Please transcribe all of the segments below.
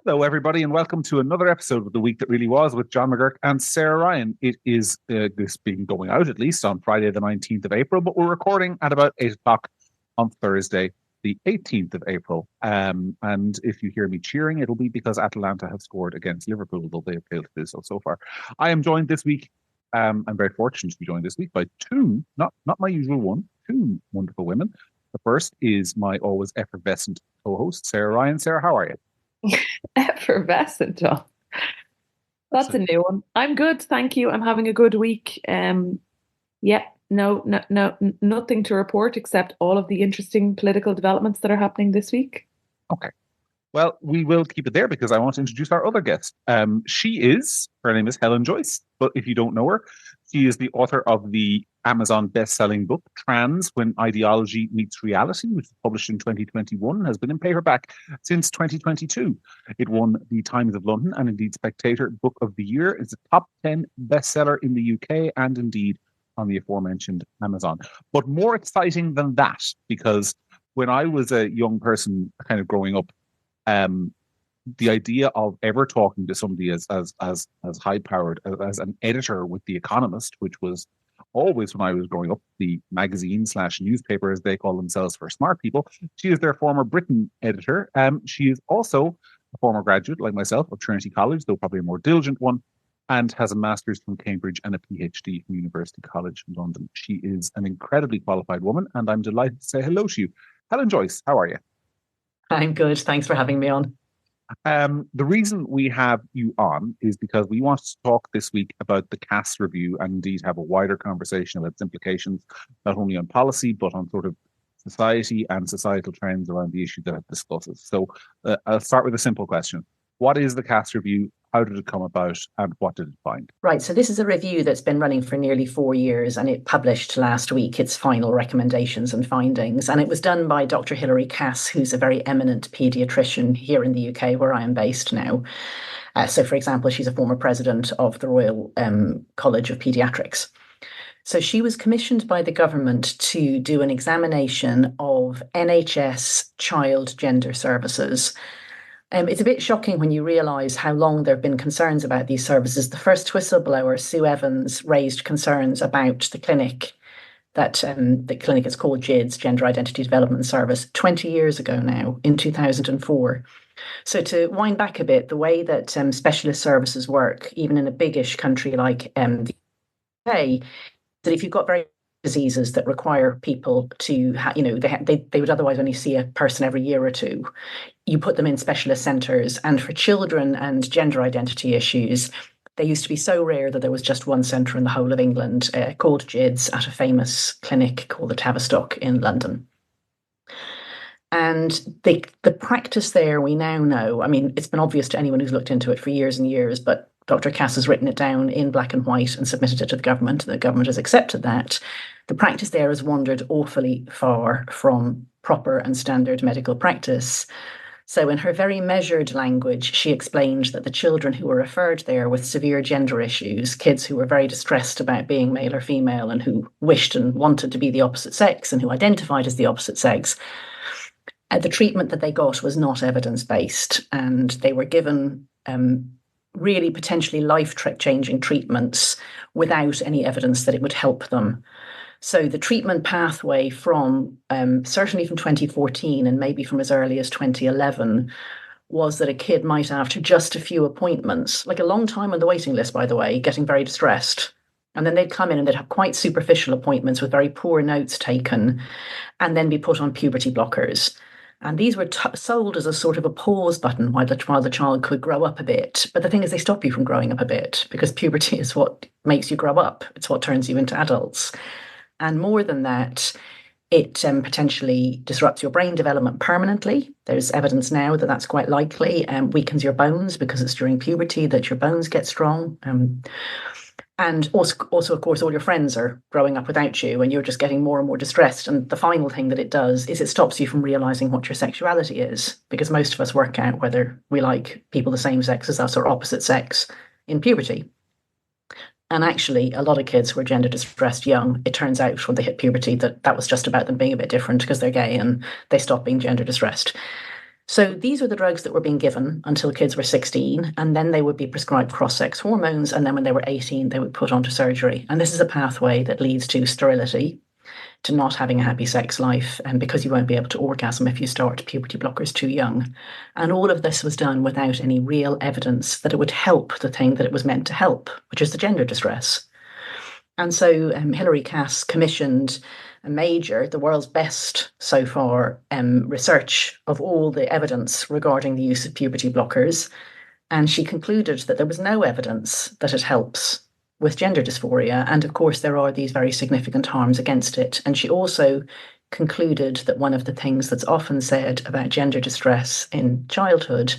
Hello, everybody, and welcome to another episode of The Week That Really Was with John McGurk and Sarah Ryan. It is this being going out at least on Friday, the 19th of April, but we're recording at about 8 o'clock on Thursday, the 18th of April. And if you hear me cheering, it'll be because Atalanta have scored against Liverpool, though they have failed to do so far. I am joined this week. I'm very fortunate to be joined this week by two, not my usual one, two wonderful women. The first is my always effervescent co-host, Sarah Ryan. Sarah, how are you? Effervescent, John. That's a new one. I'm good, thank you. I'm having a good week. Nothing to report except all of the interesting political developments that are happening this week. Okay. Well, we will keep it there because I want to introduce our other guest. Her name is Helen Joyce, but if you don't know her, she is the author of the Amazon best-selling book, Trans, When Ideology Meets Reality, which was published in 2021 and has been in paperback since 2022. It won the Times of London and indeed Spectator Book of the Year. It's a top 10 bestseller in the UK and indeed on the aforementioned Amazon. But more exciting than that, because when I was a young person kind of growing up, the idea of ever talking to somebody as high powered as an editor with The Economist, which was always when I was growing up the magazine/newspaper, as they call themselves for smart people. She is their former Britain editor. She is also a former graduate, like myself, of Trinity College, though probably a more diligent one, and has a master's from Cambridge and a PhD from University College London. She is an incredibly qualified woman, and I'm delighted to say hello to you. Helen Joyce, how are you? I'm good. Thanks for having me on. The reason we have you on is because we want to talk this week about the Cass review and indeed have a wider conversation about its implications, not only on policy, but on sort of society and societal trends around the issue that it discusses. So I'll start with a simple question. What is the Cass review? How did it come about and what did it find? Right, so this is a review that's been running for nearly 4 years and it published last week its final recommendations and findings. And it was done by Dr. Hilary Cass, who's a very eminent paediatrician here in the UK, where I am based now. So, for example, she's a former president of the Royal College of Paediatrics. So she was commissioned by the government to do an examination of NHS child gender services. It's a bit shocking when you realise how long there have been concerns about these services. The first whistleblower, Sue Evans, raised concerns about the clinic the clinic is called GIDS, Gender Identity Development Service, 20 years ago now, in 2004. So to wind back a bit, the way that specialist services work, even in a biggish country like the UK, that if you've got very diseases that require people to, they would otherwise only see a person every year or two. You put them in specialist centres, and for children and gender identity issues, they used to be so rare that there was just one centre in the whole of England called GIDS at a famous clinic called the Tavistock in London. And the practice there, we now know, I mean, it's been obvious to anyone who's looked into it for years and years, but Dr. Cass has written it down in black and white and submitted it to the government, and the government has accepted that. The practice there has wandered awfully far from proper and standard medical practice. So in her very measured language, she explained that the children who were referred there with severe gender issues, kids who were very distressed about being male or female and who wished and wanted to be the opposite sex and who identified as the opposite sex, the treatment that they got was not evidence-based, and they were given really potentially life-changing treatments without any evidence that it would help them. So the treatment pathway from certainly from 2014 and maybe from as early as 2011 was that a kid might, after just a few appointments, like a long time on the waiting list, by the way, getting very distressed, and then they'd come in and they'd have quite superficial appointments with very poor notes taken and then be put on puberty blockers. And these were sold as a sort of a pause button while the child could grow up a bit. But the thing is, they stop you from growing up a bit because puberty is what makes you grow up. It's what turns you into adults. And more than that, it potentially disrupts your brain development permanently. There's evidence now that that's quite likely, and weakens your bones because it's during puberty that your bones get strong. And also, of course, all your friends are growing up without you and you're just getting more and more distressed. And the final thing that it does is it stops you from realising what your sexuality is, because most of us work out whether we like people the same sex as us or opposite sex in puberty. And actually, a lot of kids who are gender distressed young, it turns out when they hit puberty that was just about them being a bit different because they're gay and they stop being gender distressed. So these were the drugs that were being given until kids were 16, and then they would be prescribed cross-sex hormones, and then when they were 18, they would put onto surgery. And this is a pathway that leads to sterility, to not having a happy sex life, and because you won't be able to orgasm if you start puberty blockers too young. And all of this was done without any real evidence that it would help the thing that it was meant to help, which is the gender distress. And so Hilary Cass commissioned the world's best so far, research of all the evidence regarding the use of puberty blockers. And she concluded that there was no evidence that it helps with gender dysphoria. And of course, there are these very significant harms against it. And she also concluded that one of the things that's often said about gender distress in childhood,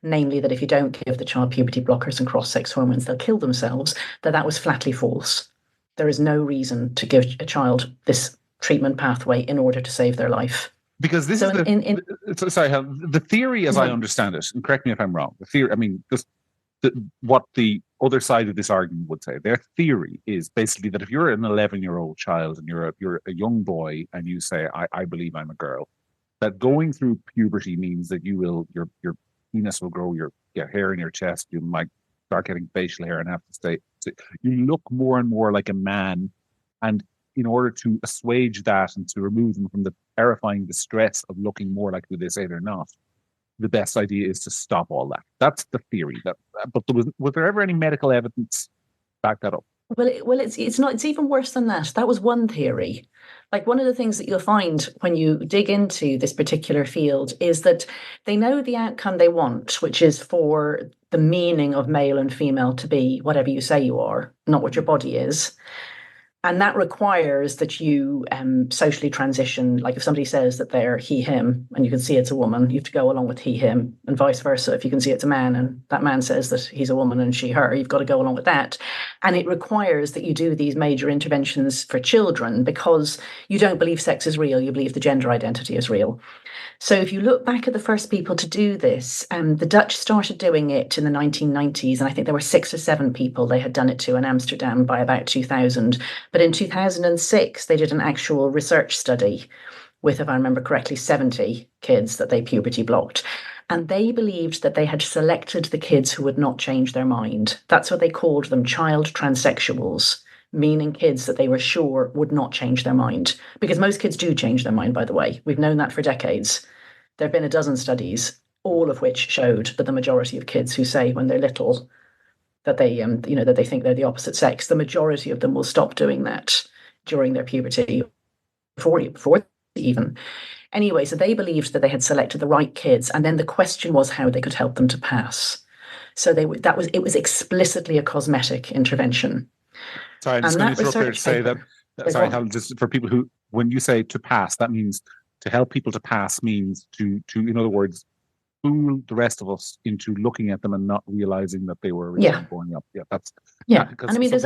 namely that if you don't give the child puberty blockers and cross-sex hormones, they'll kill themselves, that was flatly false. There is no reason to give a child this treatment pathway in order to save their life. Because this is the theory, as I understand it, and correct me if I'm wrong. The theory, I mean, what the other side of this argument would say, their theory is basically that if you're an 11-year-old child and you're a young boy and you say, I believe I'm a girl, that going through puberty means that your penis will grow, your hair in your chest, you might start getting facial hair and have to stay. So you look more and more like a man, and in order to assuage that and to remove them from the terrifying distress of looking more like who they say they're not, the best idea is to stop all that. That's the theory. But was there ever any medical evidence to back that up? Well, it's not. It's even worse than that. That was one theory. Like, one of the things that you'll find when you dig into this particular field is that they know the outcome they want, which is for the meaning of male and female to be whatever you say you are, not what your body is. And that requires that you socially transition. Like, if somebody says that they're he, him, and you can see it's a woman, you have to go along with he, him, and vice versa. If you can see it's a man and that man says that he's a woman and she, her, you've got to go along with that. And it requires that you do these major interventions for children because you don't believe sex is real, you believe the gender identity is real. So if you look back at the first people to do this, the Dutch started doing it in the 1990s, and I think there were 6 or 7 people they had done it to in Amsterdam by about 2000. But in 2006, they did an actual research study with, if I remember correctly, 70 kids that they puberty blocked. And they believed that they had selected the kids who would not change their mind. That's what they called them, child transsexuals, meaning kids that they were sure would not change their mind. Because most kids do change their mind, by the way. We've known that for decades. There have been a dozen studies, all of which showed that the majority of kids who say when they're little that they, that they think they're the opposite sex, the majority of them will stop doing that during their puberty, before even. Anyway, so they believed that they had selected the right kids, and then the question was how they could help them to pass. So it was explicitly a cosmetic intervention. Sorry, I'm just going to interrupt here to say that. Sorry, Helen, just for people who, when you say to pass, that means to help people to pass means to in other words, fool the rest of us into looking at them and not realizing that they were growing up. Yeah, that's and I mean, there's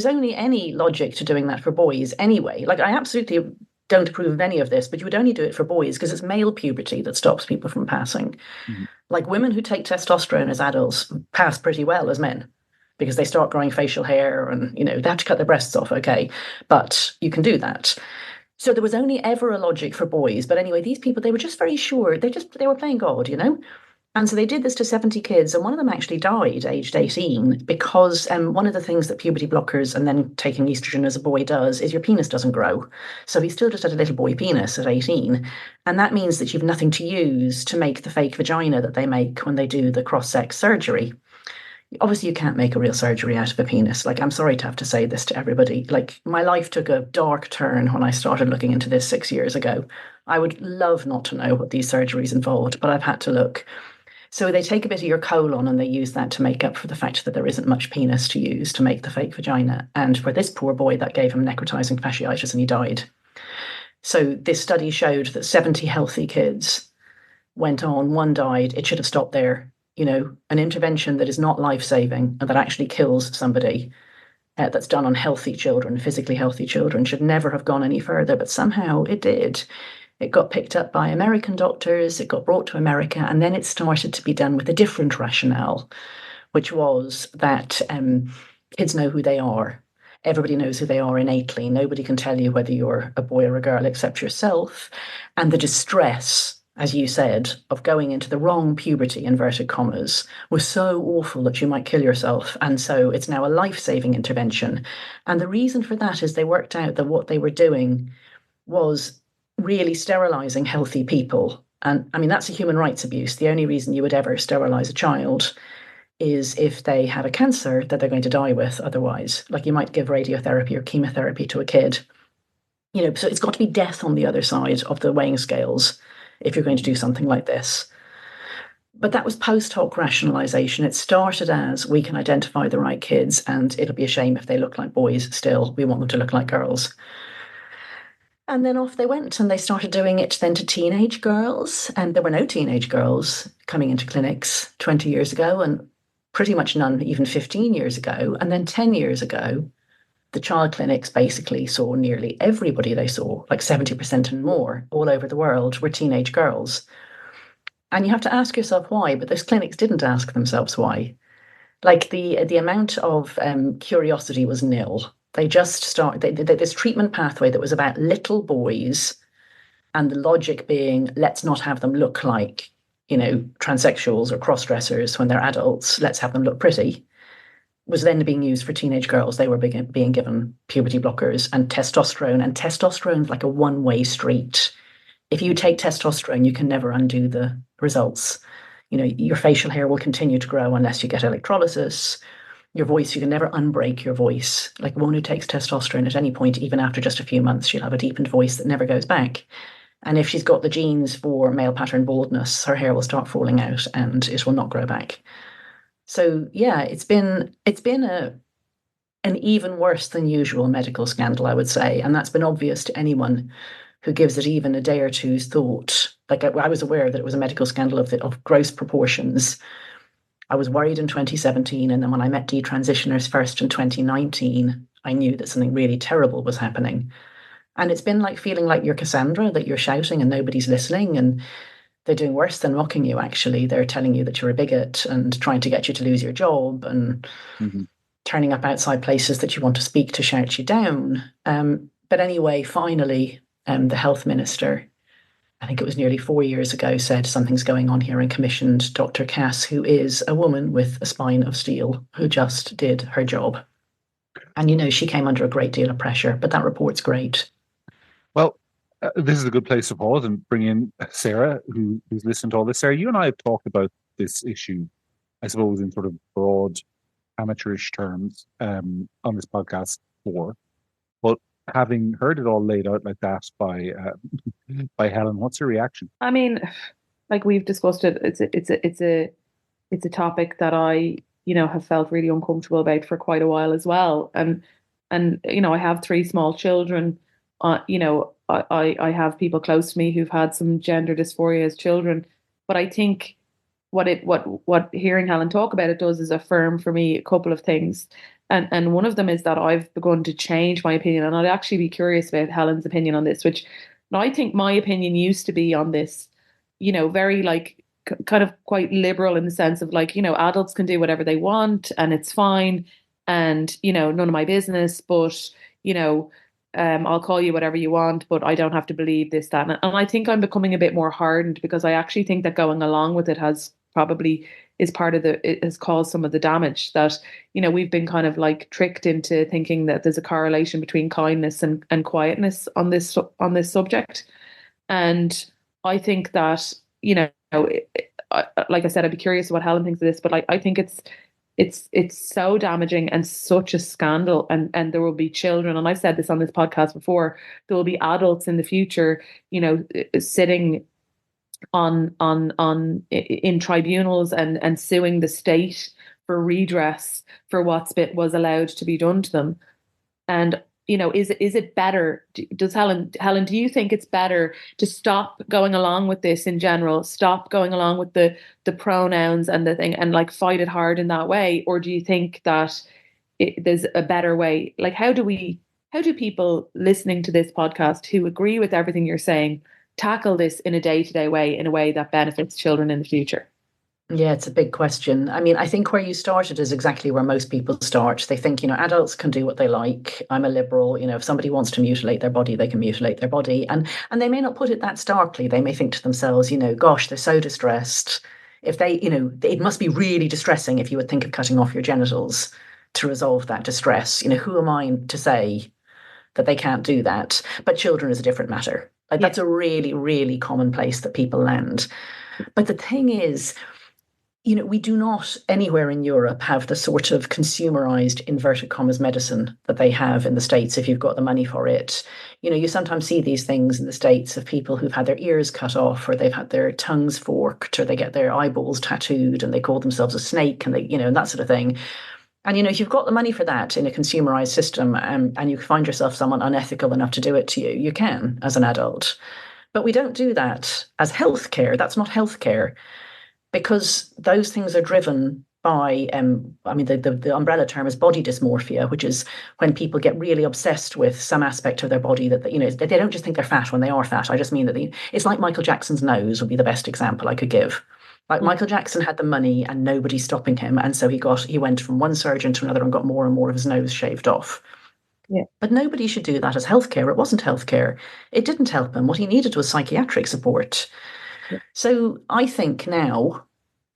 only any logic to doing that for boys anyway. Like, I absolutely don't approve of any of this, but you would only do it for boys because it's male puberty that stops people from passing. Mm-hmm. Like, women who take testosterone as adults pass pretty well as men, because they start growing facial hair and, they have to cut their breasts off, okay, but you can do that. So there was only ever a logic for boys. But anyway, these people, they were just very sure. They were playing God, And so they did this to 70 kids, and one of them actually died aged 18 because one of the things that puberty blockers and then taking estrogen as a boy does is your penis doesn't grow. So he still just had a little boy penis at 18. And that means that you've nothing to use to make the fake vagina that they make when they do the cross-sex surgery. Obviously, you can't make a real surgery out of a penis. Like, I'm sorry to have to say this to everybody. Like, my life took a dark turn when I started looking into this 6 years ago. I would love not to know what these surgeries involved, but I've had to look. So they take a bit of your colon and they use that to make up for the fact that there isn't much penis to use to make the fake vagina. And for this poor boy, that gave him necrotizing fasciitis and he died. So this study showed that 70 healthy kids went on, one died. It should have stopped there. An intervention that is not life-saving and that actually kills somebody, that's done on healthy children, physically healthy children, should never have gone any further, but somehow it did. It got picked up by American doctors, it got brought to America, and then it started to be done with a different rationale, which was that kids know who they are. Everybody knows who they are innately. Nobody can tell you whether you're a boy or a girl except yourself. And the distress as you said, of going into the wrong puberty, inverted commas, was so awful that you might kill yourself. And so it's now a life-saving intervention. And the reason for that is they worked out that what they were doing was really sterilizing healthy people. And I mean, that's a human rights abuse. The only reason you would ever sterilize a child is if they have a cancer that they're going to die with otherwise. Like you might give radiotherapy or chemotherapy to a kid. So it's got to be death on the other side of the weighing scales if you're going to do something like this. But that was post hoc rationalization. It started as we can identify the right kids and it'll be a shame if they look like boys still. We want them to look like girls. And then off they went and they started doing it then to teenage girls. And there were no teenage girls coming into clinics 20 years ago and pretty much none even 15 years ago. And then 10 years ago, the child clinics basically saw nearly everybody they saw, like 70% and more all over the world were teenage girls. And you have to ask yourself why, but those clinics didn't ask themselves why. Like the amount of curiosity was nil. They just started this treatment pathway that was about little boys, and the logic being, let's not have them look like, transsexuals or cross-dressers when they're adults. Let's have them look pretty. Was then being used for teenage girls. They were being given puberty blockers and testosterone's like a one-way street. If you take testosterone, you can never undo the results. Your facial hair will continue to grow unless you get electrolysis. Your voice, you can never unbreak your voice. Like one who takes testosterone at any point, even after just a few months, she'll have a deepened voice that never goes back. And if she's got the genes for male pattern baldness, her hair will start falling out and it will not grow back. So yeah, it's been an even worse than usual medical scandal, I would say. And that's been obvious to anyone who gives it even a day or two's thought. Like I was aware that it was a medical scandal of gross proportions. I was worried in 2017, and then when I met detransitioners first in 2019, I knew that something really terrible was happening. And it's been like feeling like you're Cassandra, that you're shouting and nobody's listening, and they're doing worse than mocking you, actually. They're telling you that you're a bigot and trying to get you to lose your job and turning up outside places that you want to speak to shout you down. But anyway, finally, the health minister, I think it was nearly 4 years ago, said something's going on here and commissioned Dr. Cass, who is a woman with a spine of steel, who just did her job. And, she came under a great deal of pressure, but that report's great. Well, this is a good place to pause and bring in Sarah, who's listened to all this. Sarah, you and I have talked about this issue, I suppose, in sort of broad, amateurish terms on this podcast before. But having heard it all laid out like that by Helen, what's your reaction? I mean, like we've discussed it, it's a topic that I have felt really uncomfortable about for quite a while as well. And I have 3 small children. I have people close to me who've had some gender dysphoria as children, but I think what hearing Helen talk about it does is affirm for me a couple of things. And one of them is that I've begun to change my opinion, and I'd actually be curious about Helen's opinion on this, which I think my opinion used to be on this, very like kind of quite liberal in the sense of like, adults can do whatever they want and it's fine. And, none of my business, but, I'll call you whatever you want, but I don't have to believe this, that. And I think I'm becoming a bit more hardened because I actually think that going along with it has caused some of the damage that, we've been kind of like tricked into thinking that there's a correlation between kindness and quietness on this subject. And I think that, like I said, I'd be curious what Helen thinks of this, but I think it's so damaging and such a scandal, and there will be children, and I've said this on this podcast before, there will be adults in the future, sitting in tribunals and suing the state for redress for was allowed to be done to them. And is it better? Helen, do you think it's better to stop going along with this in general, stop going along with the pronouns and the thing and like fight it hard in that way? Or do you think that there's a better way? Like, how do people listening to this podcast who agree with everything you're saying tackle this in a day-to-day way, in a way that benefits children in the future? Yeah, it's a big question. I mean, I think where you started is exactly where most people start. They think, adults can do what they like. I'm a liberal. If somebody wants to mutilate their body, they can mutilate their body. And they may not put it that starkly. They may think to themselves, gosh, they're so distressed. If they, it must be really distressing if you would think of cutting off your genitals to resolve that distress. Who am I to say that they can't do that? But children is a different matter. Like, that's a really, really common place that people land. But the thing is, we do not anywhere in Europe have the sort of consumerized, inverted commas, medicine that they have in the States if you've got the money for it. You sometimes see these things in the States of people who've had their ears cut off, or they've had their tongues forked, or they get their eyeballs tattooed and they call themselves a snake, and and that sort of thing. And, if you've got the money for that in a consumerized system, and you find yourself someone unethical enough to do it to you, you can as an adult. But we don't do that as healthcare. That's not healthcare. Because those things are driven by, the umbrella term is body dysmorphia, which is when people get really obsessed with some aspect of their body that, they don't just think they're fat when they are fat. I just mean that it's like Michael Jackson's nose would be the best example I could give. Like, Michael Jackson had the money and nobody's stopping him. And so he went from one surgeon to another and got more and more of his nose shaved off. Yeah. But nobody should do that as healthcare. It wasn't healthcare. It didn't help him. What he needed was psychiatric support. So I think now,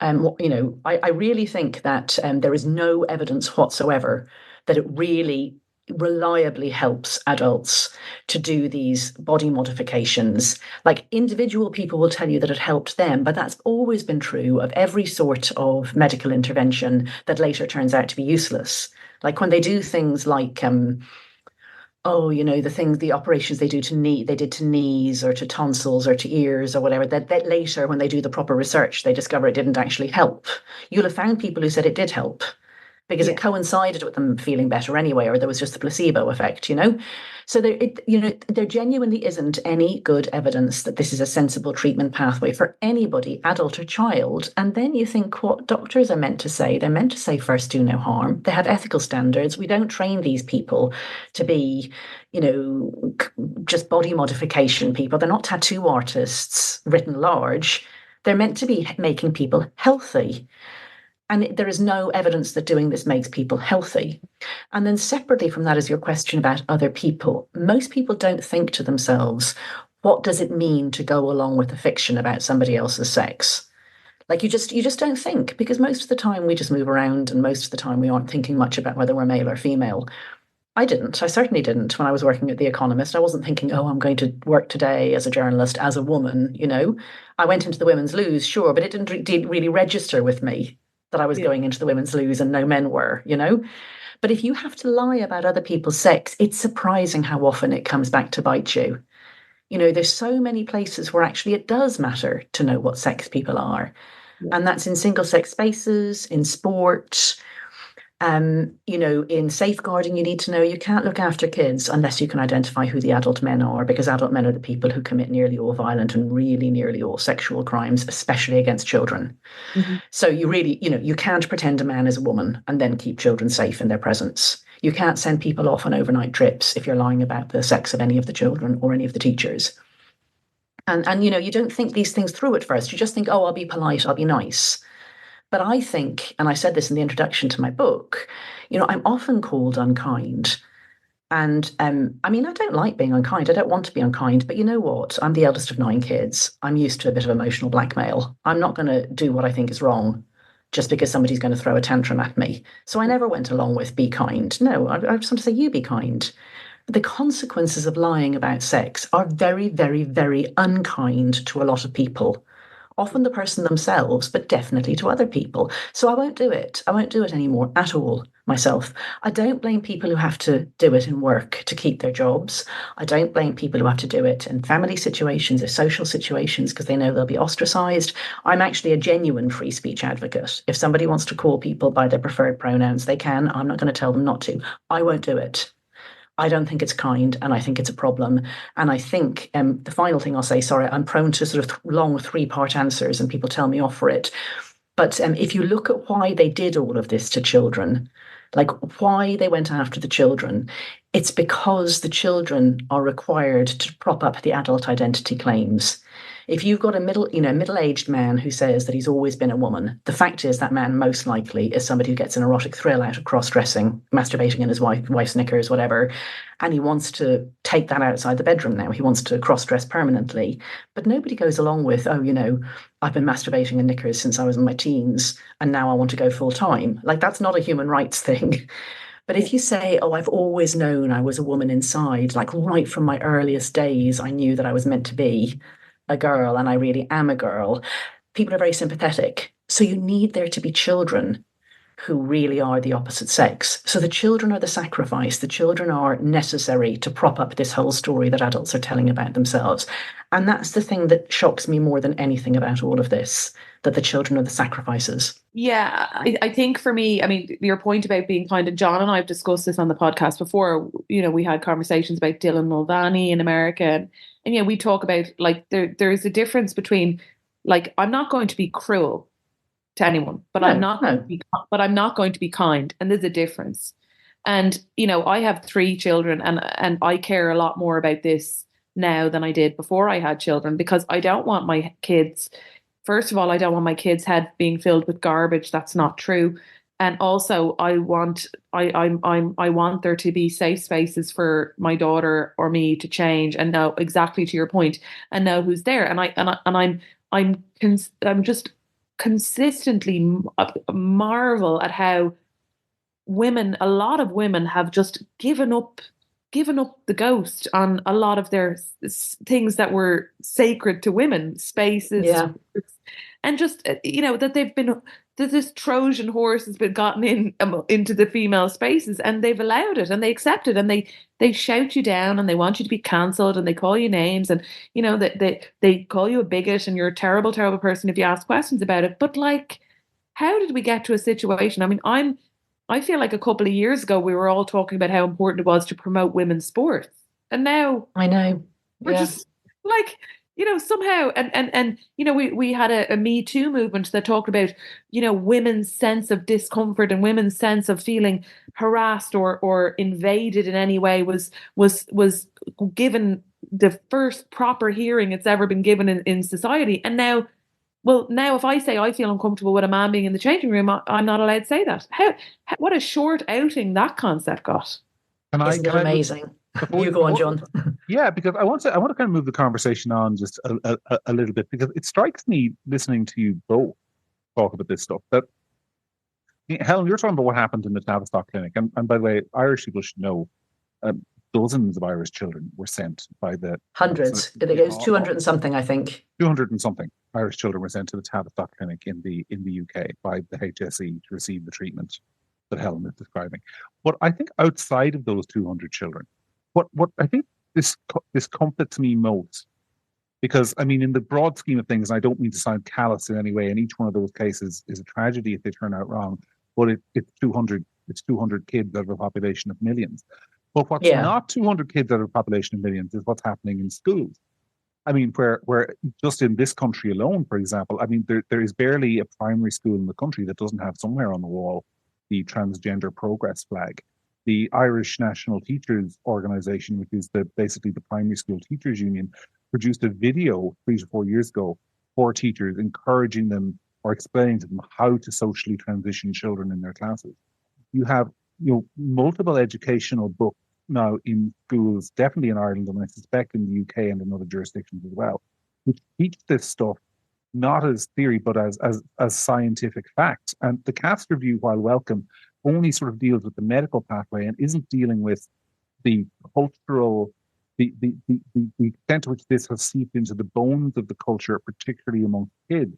I really think that there is no evidence whatsoever that it really reliably helps adults to do these body modifications. Like, individual people will tell you that it helped them, but that's always been true of every sort of medical intervention that later turns out to be useless. Like, when they do things like the operations they did to knees or to tonsils or to ears or whatever, that later, when they do the proper research, they discover it didn't actually help. You'll have found people who said it did help because it coincided with them feeling better anyway, or there was just the placebo effect, So there genuinely isn't any good evidence that this is a sensible treatment pathway for anybody, adult or child. And then you think what doctors are meant to say. They're meant to say, first, do no harm. They have ethical standards. We don't train these people to be, just body modification people. They're not tattoo artists written large. They're meant to be making people healthy. And there is no evidence that doing this makes people healthy. And then separately from that is your question about other people. Most people don't think to themselves, what does it mean to go along with a fiction about somebody else's sex? Like, you just don't think, because most of the time we just move around, and most of the time we aren't thinking much about whether we're male or female. I certainly didn't when I was working at The Economist. I wasn't thinking, oh, I'm going to work today as a journalist, as a woman, I went into the women's loos, sure, but it didn't really register with me that I was going into the women's loos and no men were, But if you have to lie about other people's sex, it's surprising how often it comes back to bite you. There's so many places where actually it does matter to know what sex people are. Yeah. And that's in single-sex spaces, in sport, in safeguarding. You need to know you can't look after kids unless you can identify who the adult men are, because adult men are the people who commit nearly all violent and really nearly all sexual crimes, especially against children. Mm-hmm. So you really, you can't pretend a man is a woman and then keep children safe in their presence. You can't send people off on overnight trips if you're lying about the sex of any of the children or any of the teachers. And you don't think these things through at first. You just think, oh, I'll be polite, I'll be nice. But I think, and I said this in the introduction to my book, I'm often called unkind. And I don't like being unkind. I don't want to be unkind. But you know what? I'm the eldest of 9 kids. I'm used to a bit of emotional blackmail. I'm not going to do what I think is wrong just because somebody's going to throw a tantrum at me. So I never went along with be kind. No, I just want to say, you be kind. The consequences of lying about sex are very, very, very unkind to a lot of people. Often the person themselves, but definitely to other people. So I won't do it. I won't do it anymore at all myself. I don't blame people who have to do it in work to keep their jobs. I don't blame people who have to do it in family situations or social situations because they know they'll be ostracized. I'm actually a genuine free speech advocate. If somebody wants to call people by their preferred pronouns, they can. I'm not going to tell them not to. I won't do it. I don't think it's kind, and I think it's a problem. And I think the final thing I'll say, sorry, I'm prone to sort of long 3-part answers and people tell me off for it. But if you look at why they did all of this to children, like why they went after the children, it's because the children are required to prop up the adult identity claims. If you've got a middle-aged man who says that he's always been a woman, the fact is that man most likely is somebody who gets an erotic thrill out of cross-dressing, masturbating in his wife's knickers, whatever, and he wants to take that outside the bedroom now. He wants to cross-dress permanently. But nobody goes along with, oh, I've been masturbating in knickers since I was in my teens, and now I want to go full-time. Like, that's not a human rights thing. But if you say, oh, I've always known I was a woman inside, like right from my earliest days, I knew that I was meant to be a girl and I really am a girl, people are very sympathetic. So you need there to be children who really are the opposite sex. So the children are the sacrifice. The children are necessary to prop up this whole story that adults are telling about themselves. And that's the thing that shocks me more than anything about all of this, that the children are the sacrifices. Yeah, I think for me, I mean, your point about being kind, and John and I have discussed this on the podcast before. We had conversations about Dylan Mulvaney in America, and we talk about like there's a difference between, like, I'm not going to be cruel to anyone, but I'm not going to be kind, and there's a difference. And I have 3 children, and I care a lot more about this now than I did before I had children, because I don't want my kids. First of all, I don't want my kids' head being filled with garbage. That's not true. And also, I want there to be safe spaces for my daughter or me to change and know, exactly to your point, and know who's there. And I'm just consistently marvel at how a lot of women have just given up the ghost on a lot of their things that were sacred to women, spaces. Yeah. And just, that this Trojan horse has been gotten into the female spaces, and they've allowed it, and they accept it, and they shout you down, and they want you to be cancelled, and they call you names, and they call you a bigot, and you're a terrible, terrible person if you ask questions about it. But like, how did we get to a situation? I mean, I feel like a couple of years ago we were all talking about how important it was to promote women's sports, and now I know we're just like, somehow, and we had a Me Too movement that talked about, women's sense of discomfort and women's sense of feeling harassed or invaded in any way was given the first proper hearing it's ever been given in society. And now if I say I feel uncomfortable with a man being in the changing room, I'm not allowed to say that. What a short outing that concept got. Isn't it amazing? You go on, John. Yeah, because I want to kind of move the conversation on just a little bit, because it strikes me, listening to you both talk about this stuff, that Helen, you're talking about what happened in the Tavistock clinic, and by the way, Irish people should know, dozens of Irish children were sent by the hundreds. It was 200 and something, I think. 200 and something Irish children were sent to the Tavistock clinic in the UK by the HSE to receive the treatment that Helen is describing. But I think outside of those 200 children, what I think this comforts me most, because I mean, in the broad scheme of things, and I don't mean to sound callous in any way, and each one of those cases is a tragedy if they turn out wrong, but it's 200 kids out of a population of millions. But what's not 200 kids out of a population of millions is what's happening in schools. I mean, where just in this country alone, for example, I mean, there is barely a primary school in the country that doesn't have somewhere on the wall the transgender progress flag. The Irish National Teachers Organisation, which is basically the primary school teachers union, produced a video 3 to 4 years ago for teachers, encouraging them or explaining to them how to socially transition children in their classes. You have multiple educational books now in schools, definitely in Ireland, and I suspect in the UK and in other jurisdictions as well, which teach this stuff not as theory but as scientific facts. And the Cass review, while welcome, only sort of deals with the medical pathway and isn't dealing with the cultural, the extent to which this has seeped into the bones of the culture, particularly among kids.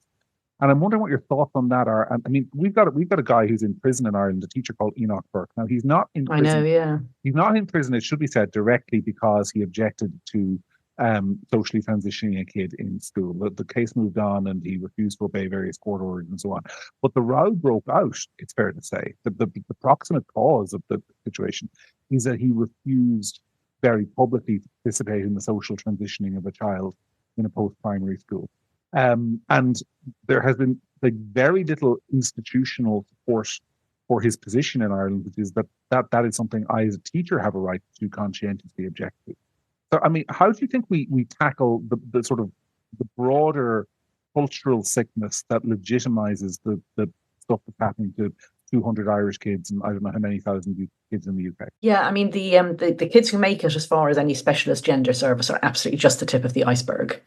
And I'm wondering what your thoughts on that are. And I mean, we've got a guy who's in prison in Ireland, a teacher called Enoch Burke. Now, he's not in prison. I know, yeah. He's not in prison, it should be said, directly because he objected to socially transitioning a kid in school. The case moved on and he refused to obey various court orders and so on. But the row broke out, it's fair to say. The proximate cause of the situation is that he refused very publicly to participate in the social transitioning of a child in a post-primary school. And there has been very little institutional support for his position in Ireland, which is that is something I, as a teacher, have a right to conscientiously object to. So, I mean, how do you think we tackle the sort of the broader cultural sickness that legitimizes the stuff that's happening to 200 Irish kids and I don't know how many thousand kids in the UK. Yeah, I mean, the kids who make it as far as any specialist gender service are absolutely just the tip of the iceberg.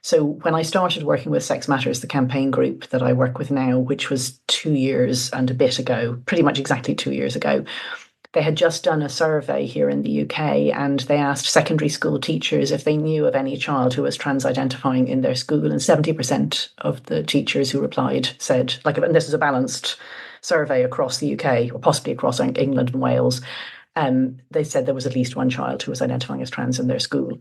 So when I started working with Sex Matters, the campaign group that I work with now, which was 2 years and a bit ago, pretty much exactly 2 years ago, they had just done a survey here in the UK, and they asked secondary school teachers if they knew of any child who was trans-identifying in their school, and 70% of the teachers who replied said, like, and this is a balanced survey across the UK, or possibly across England and Wales, they said there was at least one child who was identifying as trans in their school.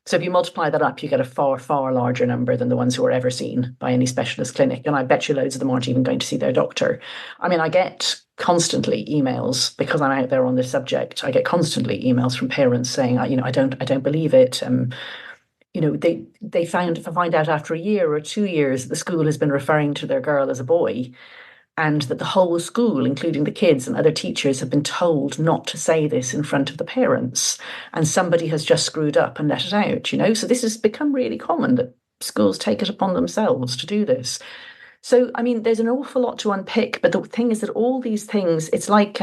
So if you multiply that up, you get a far, far larger number than the ones who are ever seen by any specialist clinic. And I bet you loads of them aren't even going to see their doctor. I mean, I get constantly emails because I'm out there on this subject. I get constantly emails from parents saying, I don't believe it. They find out after a year or 2 years that the school has been referring to their girl as a boy, and that the whole school, including the kids and other teachers, have been told not to say this in front of the parents, and somebody has just screwed up and let it out. So this has become really common, that schools take it upon themselves to do this. So, I mean, there's an awful lot to unpick, but the thing is that all these things, it's like,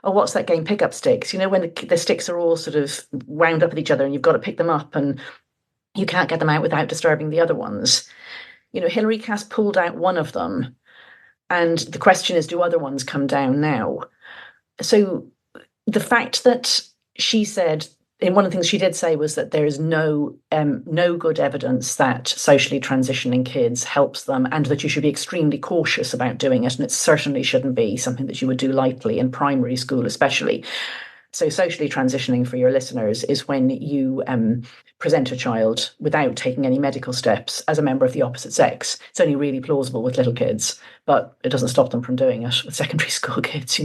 what's that game, pick up sticks, when the sticks are all sort of wound up with each other and you've got to pick them up and you can't get them out without disturbing the other ones. Hilary Cass pulled out one of them, and the question is, do other ones come down now? So the fact that she said, and one of the things she did say was that there is no good evidence that socially transitioning kids helps them, and that you should be extremely cautious about doing it. And it certainly shouldn't be something that you would do lightly in primary school, especially. So socially transitioning, for your listeners, is when you present a child without taking any medical steps as a member of the opposite sex. It's only really plausible with little kids, but it doesn't stop them from doing it with secondary school kids.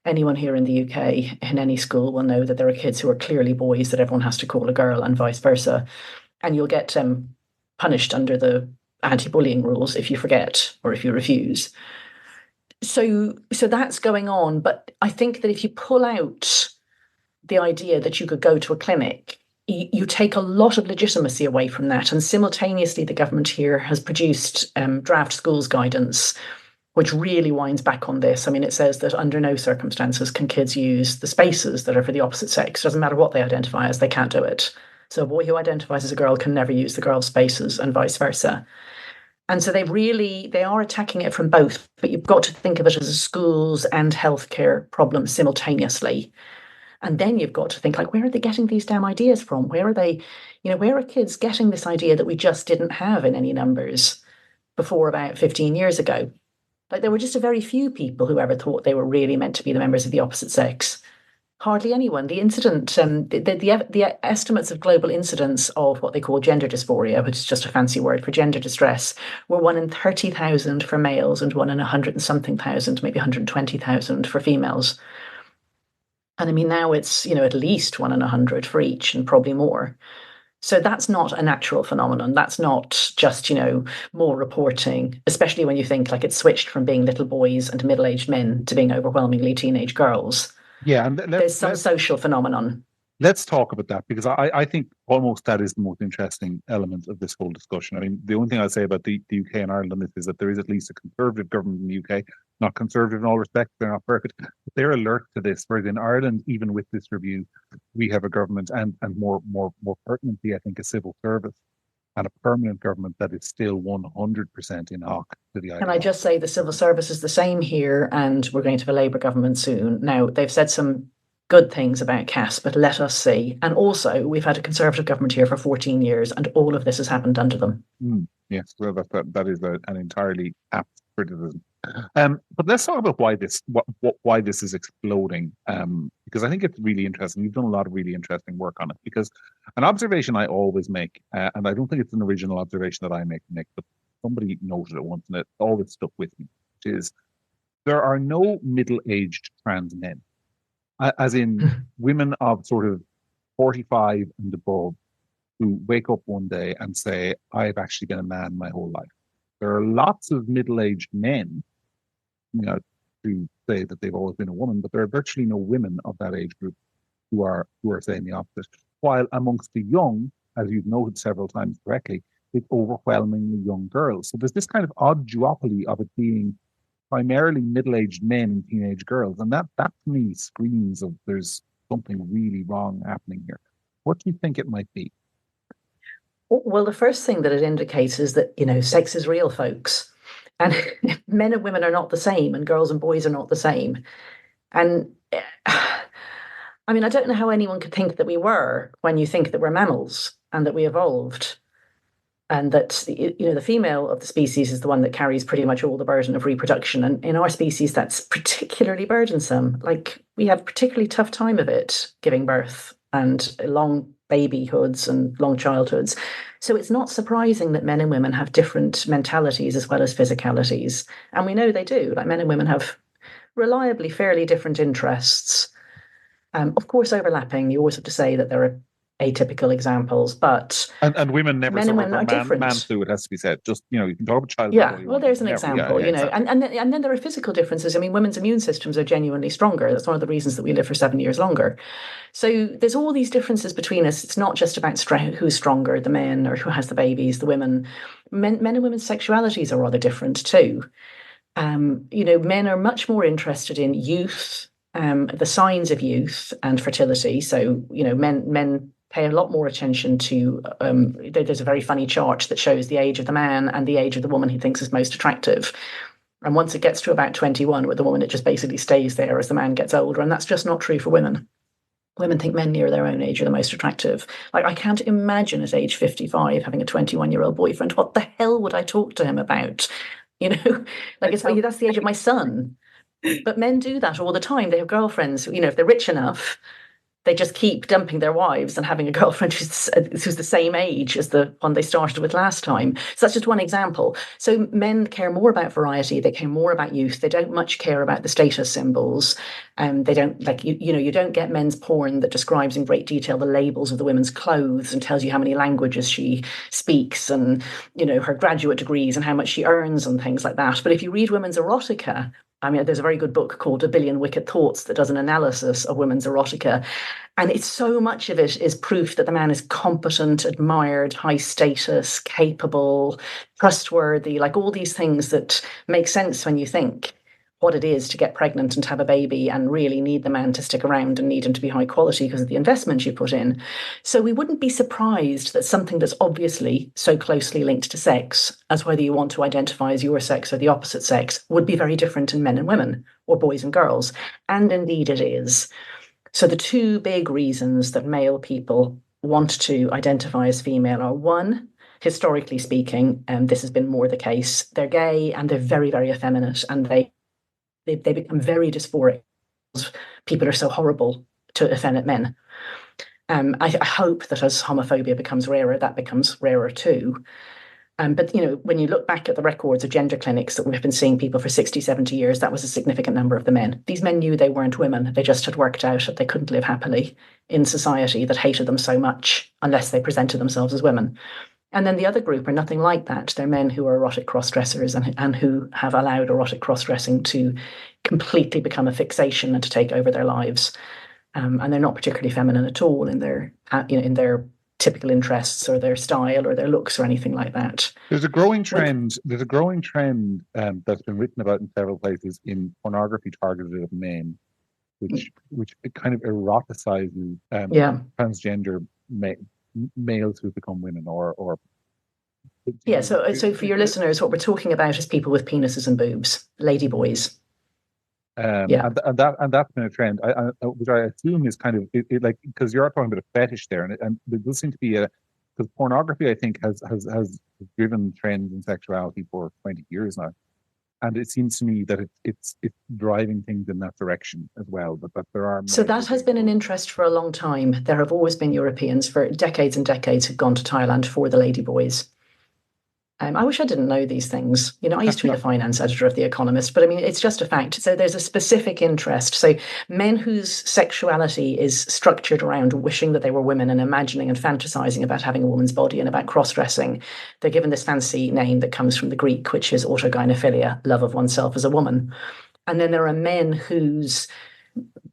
Anyone here in the UK in any school will know that there are kids who are clearly boys that everyone has to call a girl, and vice versa. And you'll get punished under the anti-bullying rules if you forget or if you refuse. So that's going on. But I think that if you pull out the idea that you could go to a clinic, you take a lot of legitimacy away from that. And simultaneously, the government here has produced draft schools guidance, which really winds back on this. I mean, it says that under no circumstances can kids use the spaces that are for the opposite sex. Doesn't matter what they identify as, they can't do it. So a boy who identifies as a girl can never use the girl's spaces, and vice versa. And so they are attacking it from both, but you've got to think of it as a schools and healthcare problem simultaneously. And then you've got to think, like, where are they getting these damn ideas from? Where are they, where are kids getting this idea that we just didn't have in any numbers before about 15 years ago? Like, there were just a very few people who ever thought they were really meant to be the members of the opposite sex. Hardly anyone. The incident, the estimates of global incidence of what they call gender dysphoria, which is just a fancy word for gender distress, were 1 in 30,000 for males and 1 in 100 and something thousand, maybe 120,000 for females. And I mean, now it's, at least 1 in 100 for each, and probably more. So that's not a natural phenomenon. That's not just, more reporting, especially when you think like it's switched from being little boys and middle-aged men to being overwhelmingly teenage girls. Yeah, and there's some social phenomenon. Let's talk about that, because I think almost that is the most interesting element of this whole discussion. I mean, the only thing I'll say about the UK and Ireland on this is that there is at least a conservative government in the UK, not conservative in all respects, they're not perfect, but they're alert to this. Whereas in Ireland, even with this review, we have a government and more pertinently, I think, a civil service and a permanent government that is still 100% in hock to the idea. Can I just say the civil service is the same here, and we're going to have a Labour government soon. Now, they've said some good things about Cass, but let us see. And also, we've had a Conservative government here for 14 years, and all of this has happened under them. Yes, well, that is an entirely apt criticism. But let's talk about why this is exploding, because I think it's really interesting. You've done a lot of really interesting work on it, because an observation I always make, and I don't think it's an original observation that I make, Nick, but somebody noted it once and it always stuck with me, which is there are no middle-aged trans men, as in women of sort of 45 and above who wake up one day and say, I've actually been a man my whole life. There are lots of middle-aged men, to say that they've always been a woman, but there are virtually no women of that age group who are saying the opposite. While amongst the young, as you've noted several times correctly, with overwhelmingly young girls. So there's this kind of odd duopoly of it being primarily middle-aged men and teenage girls. And that to me screams of there's something really wrong happening here. What do you think it might be? Well, the first thing that it indicates is that, sex is real, folks. And men and women are not the same, and girls and boys are not the same. And I mean, I don't know how anyone could think that we were when you think that we're mammals and that we evolved. And that, the female of the species is the one that carries pretty much all the burden of reproduction. And in our species, that's particularly burdensome. Like, we have a particularly tough time of it, giving birth and long babyhoods and long childhoods. So it's not surprising that men and women have different mentalities as well as physicalities. And we know they do. Like, men and women have reliably fairly different interests. Of course, overlapping. You always have to say that there are atypical examples, but and women never men and women are different. Man flu, it has to be said. Just, you can talk about child. Yeah, well, there's an example, exactly. and then there are physical differences. I mean, women's immune systems are genuinely stronger. That's one of the reasons that we live for 7 years longer. So there's all these differences between us. It's not just about who's stronger, the men, or who has the babies, the women. Men and women's sexualities are rather different too. Men are much more interested in youth, the signs of youth and fertility. So, men pay a lot more attention to, there's a very funny chart that shows the age of the man and the age of the woman he thinks is most attractive. And once it gets to about 21 with the woman, it just basically stays there as the man gets older. And that's just not true for women. Women think men near their own age are the most attractive. Like, I can't imagine at age 55 having a 21-year-old boyfriend. What the hell would I talk to him about? That's the age of my son. But men do that all the time. They have girlfriends, if they're rich enough, they just keep dumping their wives and having a girlfriend who's the same age as the one they started with last time. So that's just one example. So men care more about variety. They care more about youth. They don't much care about the status symbols. They don't you don't get men's porn that describes in great detail the labels of the women's clothes and tells you how many languages she speaks and, her graduate degrees and how much she earns and things like that. But if you read women's erotica, I mean, there's a very good book called A Billion Wicked Thoughts that does an analysis of women's erotica. And it's so much of it is proof that the man is competent, admired, high status, capable, trustworthy, like all these things that make sense when you think what it is to get pregnant and have a baby and really need the man to stick around and need him to be high quality because of the investment you put in. So we wouldn't be surprised that something that's obviously so closely linked to sex, as whether you want to identify as your sex or the opposite sex, would be very different in men and women or boys and girls. And indeed it is. So the two big reasons that male people want to identify as female are, one, historically speaking, and this has been more the case, they're gay and they're very, very effeminate, and they become very dysphoric. People are so horrible to effeminate men. I hope that as homophobia becomes rarer, that becomes rarer too. But, when you look back at the records of gender clinics that we've been seeing people for 60, 70 years, that was a significant number of the men. These men knew they weren't women. They just had worked out that they couldn't live happily in society that hated them so much unless they presented themselves as women. And then the other group are nothing like that. They're men who are erotic cross-dressers and who have allowed erotic cross-dressing to completely become a fixation and to take over their lives. And they're not particularly feminine at all in their typical interests or their style or their looks or anything like that. There's a growing trend. That's been written about in several places in pornography targeted at men, which kind of eroticizes transgender males who become women or so for your listeners, what we're talking about is people with penises and boobs, lady boys. And that's been a trend, which I assume is kind of like, because you're talking about a fetish there, and there does seem to be because pornography, I think, has driven trends in sexuality for 20 years now, and it seems to me that it's driving things in that direction as well. But there are so that has been an interest for a long time. There have always been Europeans for decades and decades who've gone to Thailand for the lady boys. I wish I didn't know these things. I used to be the finance editor of The Economist, but I mean, it's just a fact. So there's a specific interest. So men whose sexuality is structured around wishing that they were women and imagining and fantasizing about having a woman's body and about cross-dressing, they're given this fancy name that comes from the Greek, which is autogynephilia, love of oneself as a woman. And then there are men whose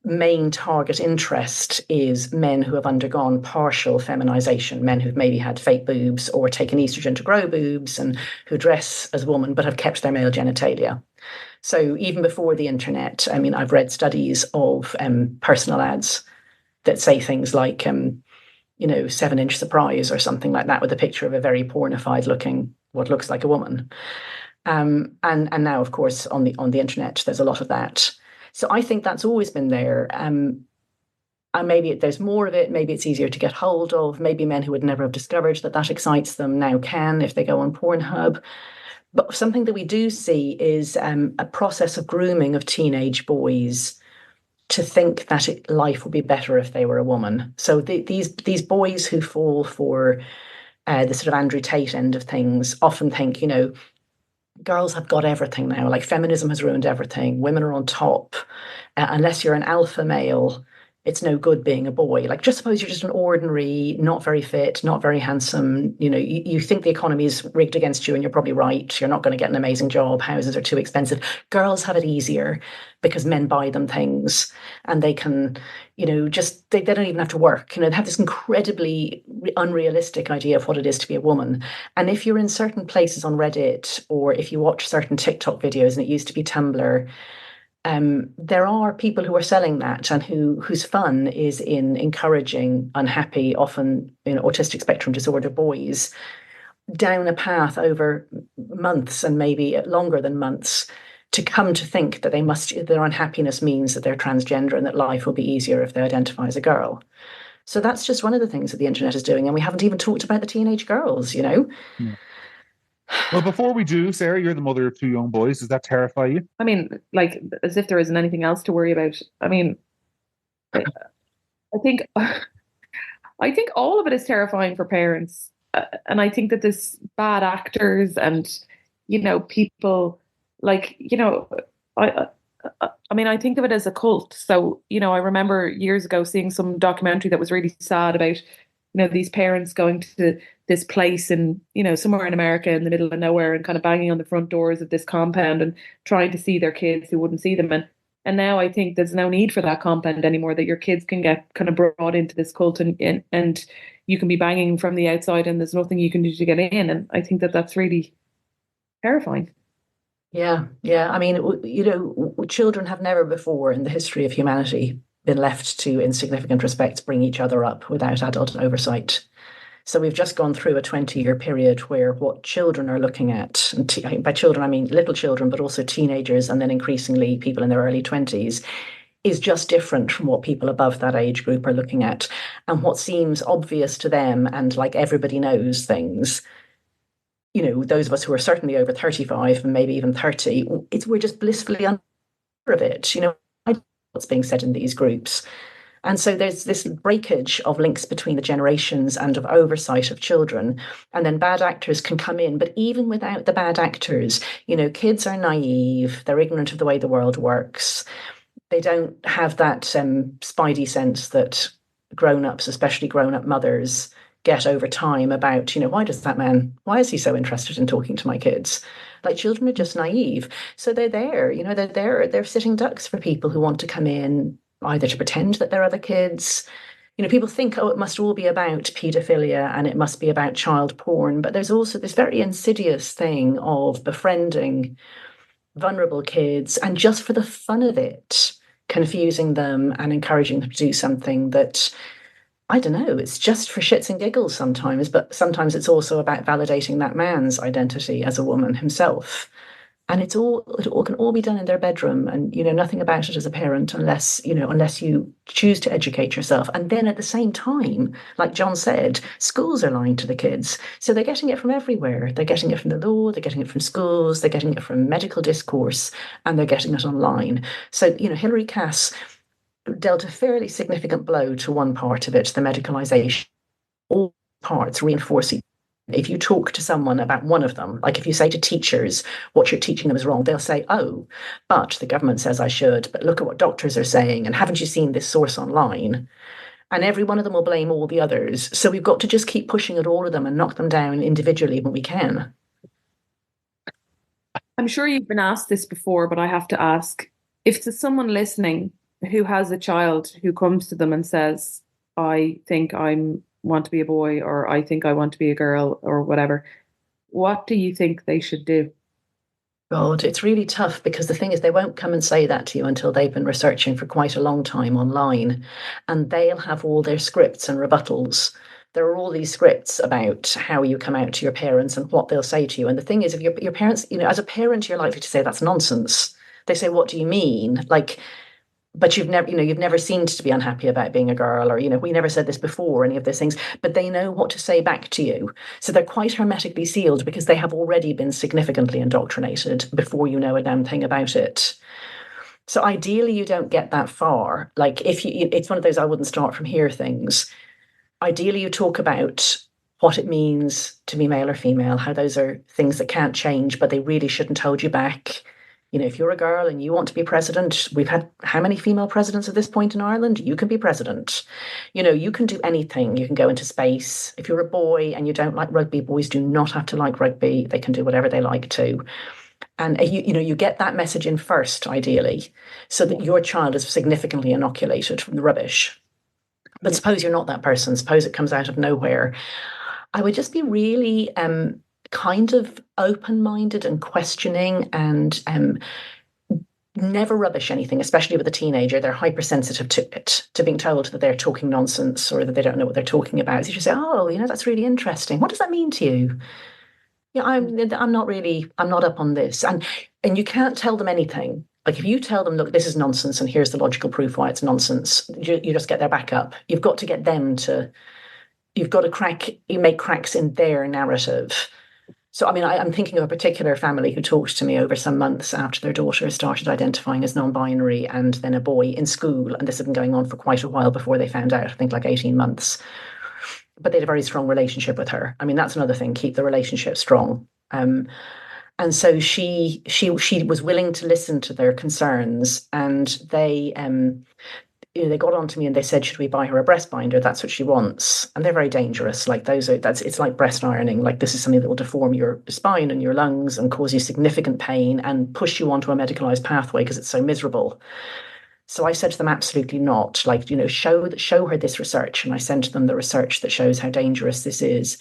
main target interest is men who have undergone partial feminization, men who've maybe had fake boobs or taken estrogen to grow boobs and who dress as women but have kept their male genitalia. So even before the internet, I mean, I've read studies of personal ads that say things like, 7-inch surprise or something like that with a picture of a very pornified looking, what looks like a woman. And now, of course, on the internet, there's a lot of that. So I think that's always been there. And maybe there's more of it. Maybe it's easier to get hold of. Maybe men who would never have discovered that excites them now can if they go on Pornhub. But something that we do see is a process of grooming of teenage boys to think that life would be better if they were a woman. So these boys who fall for the sort of Andrew Tate end of things often think, girls have got everything now. Like feminism has ruined everything. Women are on top. Unless you're an alpha male, it's no good being a boy. Like, just suppose you're just an ordinary, not very fit, not very handsome. You think the economy is rigged against you, and you're probably right. You're not going to get an amazing job. Houses are too expensive. Girls have it easier because men buy them things, and they can, they don't even have to work. They have this incredibly unrealistic idea of what it is to be a woman. And if you're in certain places on Reddit, or if you watch certain TikTok videos, and it used to be Tumblr, there are people who are selling that and whose fun is in encouraging unhappy, often autistic spectrum disorder boys down a path over months and maybe longer than months to come to think that their unhappiness means that they're transgender and that life will be easier if they identify as a girl. So that's just one of the things that the internet is doing. And we haven't even talked about the teenage girls, Yeah. Well, before we do, Sarah, you're the mother of 2 young boys. Does that terrify you? I mean, like, as if there isn't anything else to worry about. I mean, I think all of it is terrifying for parents. And I think that there's bad actors and, people like, I mean, I think of it as a cult. So, I remember years ago seeing some documentary that was really sad about, these parents going to this place in, somewhere in America in the middle of nowhere and kind of banging on the front doors of this compound and trying to see their kids who wouldn't see them. And now I think there's no need for that compound anymore, that your kids can get kind of brought into this cult and you can be banging from the outside and there's nothing you can do to get in. And I think that that's really terrifying. Yeah. I mean, children have never before in the history of humanity been left to, in significant respects, bring each other up without adult oversight. So we've just gone through a 20-year period where what children are looking at, and by children I mean little children, but also teenagers, and then increasingly people in their early 20s, is just different from what people above that age group are looking at. And what seems obvious to them, and like everybody knows things, those of us who are certainly over 35 and maybe even 30, we're just blissfully unaware of it. What's being said in these groups. And so there's this breakage of links between the generations and of oversight of children. And then bad actors can come in. But even without the bad actors, kids are naive. They're ignorant of the way the world works. They don't have that spidey sense that grown-ups, especially grown-up mothers, get over time about, why is he so interested in talking to my kids? Like, children are just naive. So they're there, they're sitting ducks for people who want to come in, either to pretend that they're other kids. People think, it must all be about paedophilia and it must be about child porn. But there's also this very insidious thing of befriending vulnerable kids and just for the fun of it, confusing them and encouraging them to do something that, I don't know, it's just for shits and giggles sometimes, but sometimes it's also about validating that man's identity as a woman himself. And it all can all be done in their bedroom, and nothing about it as a parent unless you choose to educate yourself. And then at the same time, like John said, schools are lying to the kids. So they're getting it from everywhere. They're getting it from the law, they're getting it from schools, they're getting it from medical discourse, and they're getting it online. So, Hilary Cass dealt a fairly significant blow to one part of it, the medicalisation. All parts reinforcing. If you talk to someone about one of them, like if you say to teachers what you're teaching them is wrong, they'll say, oh, but the government says I should, but look at what doctors are saying, and haven't you seen this source online? And every one of them will blame all the others. So we've got to just keep pushing at all of them and knock them down individually when we can. I'm sure you've been asked this before, but I have to ask, if there's someone listening who has a child who comes to them and says, I think I want to be a boy, or I think I want to be a girl, or whatever, what do you think they should do? God, it's really tough because the thing is, they won't come and say that to you until they've been researching for quite a long time online, and they'll have all their scripts and rebuttals. There are all these scripts about how you come out to your parents and what they'll say to you. And the thing is, if your parents, as a parent, you're likely to say that's nonsense. They say, "What do you mean?" Like, but you've never seemed to be unhappy about being a girl, or we never said this before, any of those things, but they know what to say back to you. So they're quite hermetically sealed because they have already been significantly indoctrinated before you know a damn thing about it. So ideally you don't get that far. Like, it's one of those I wouldn't start from here things. Ideally you talk about what it means to be male or female, how those are things that can't change, but they really shouldn't hold you back. If you're a girl and you want to be president, we've had how many female presidents at this point in Ireland? You can be president. You can do anything. You can go into space. If you're a boy and you don't like rugby, boys do not have to like rugby. They can do whatever they like to. And you get that message in first, ideally, so that your child is significantly inoculated from the rubbish. But suppose you're not that person. Suppose it comes out of nowhere. I would just be really kind of open-minded and questioning, and never rubbish anything, especially with a teenager. They're hypersensitive to it, to being told that they're talking nonsense or that they don't know what they're talking about. So you just say, "Oh, that's really interesting. What does that mean to you?" I'm not up on this. And you can't tell them anything. Like, if you tell them, "Look, this is nonsense, and here's the logical proof why it's nonsense," you just get their back up. You've got to get them to, you've got to make cracks in their narrative. So, I'm thinking of a particular family who talked to me over some months after their daughter started identifying as non-binary and then a boy in school. And this had been going on for quite a while before they found out, I think like 18 months. But they had a very strong relationship with her. That's another thing, keep the relationship strong. And so she was willing to listen to their concerns, and they got on to me and they said, "Should we buy her a breast binder? That's what she wants." And they're very dangerous. Like, it's like breast ironing. Like, this is something that will deform your spine and your lungs and cause you significant pain and push you onto a medicalized pathway because it's so miserable. So I said to them, absolutely not. Like, show her this research. And I sent them the research that shows how dangerous this is.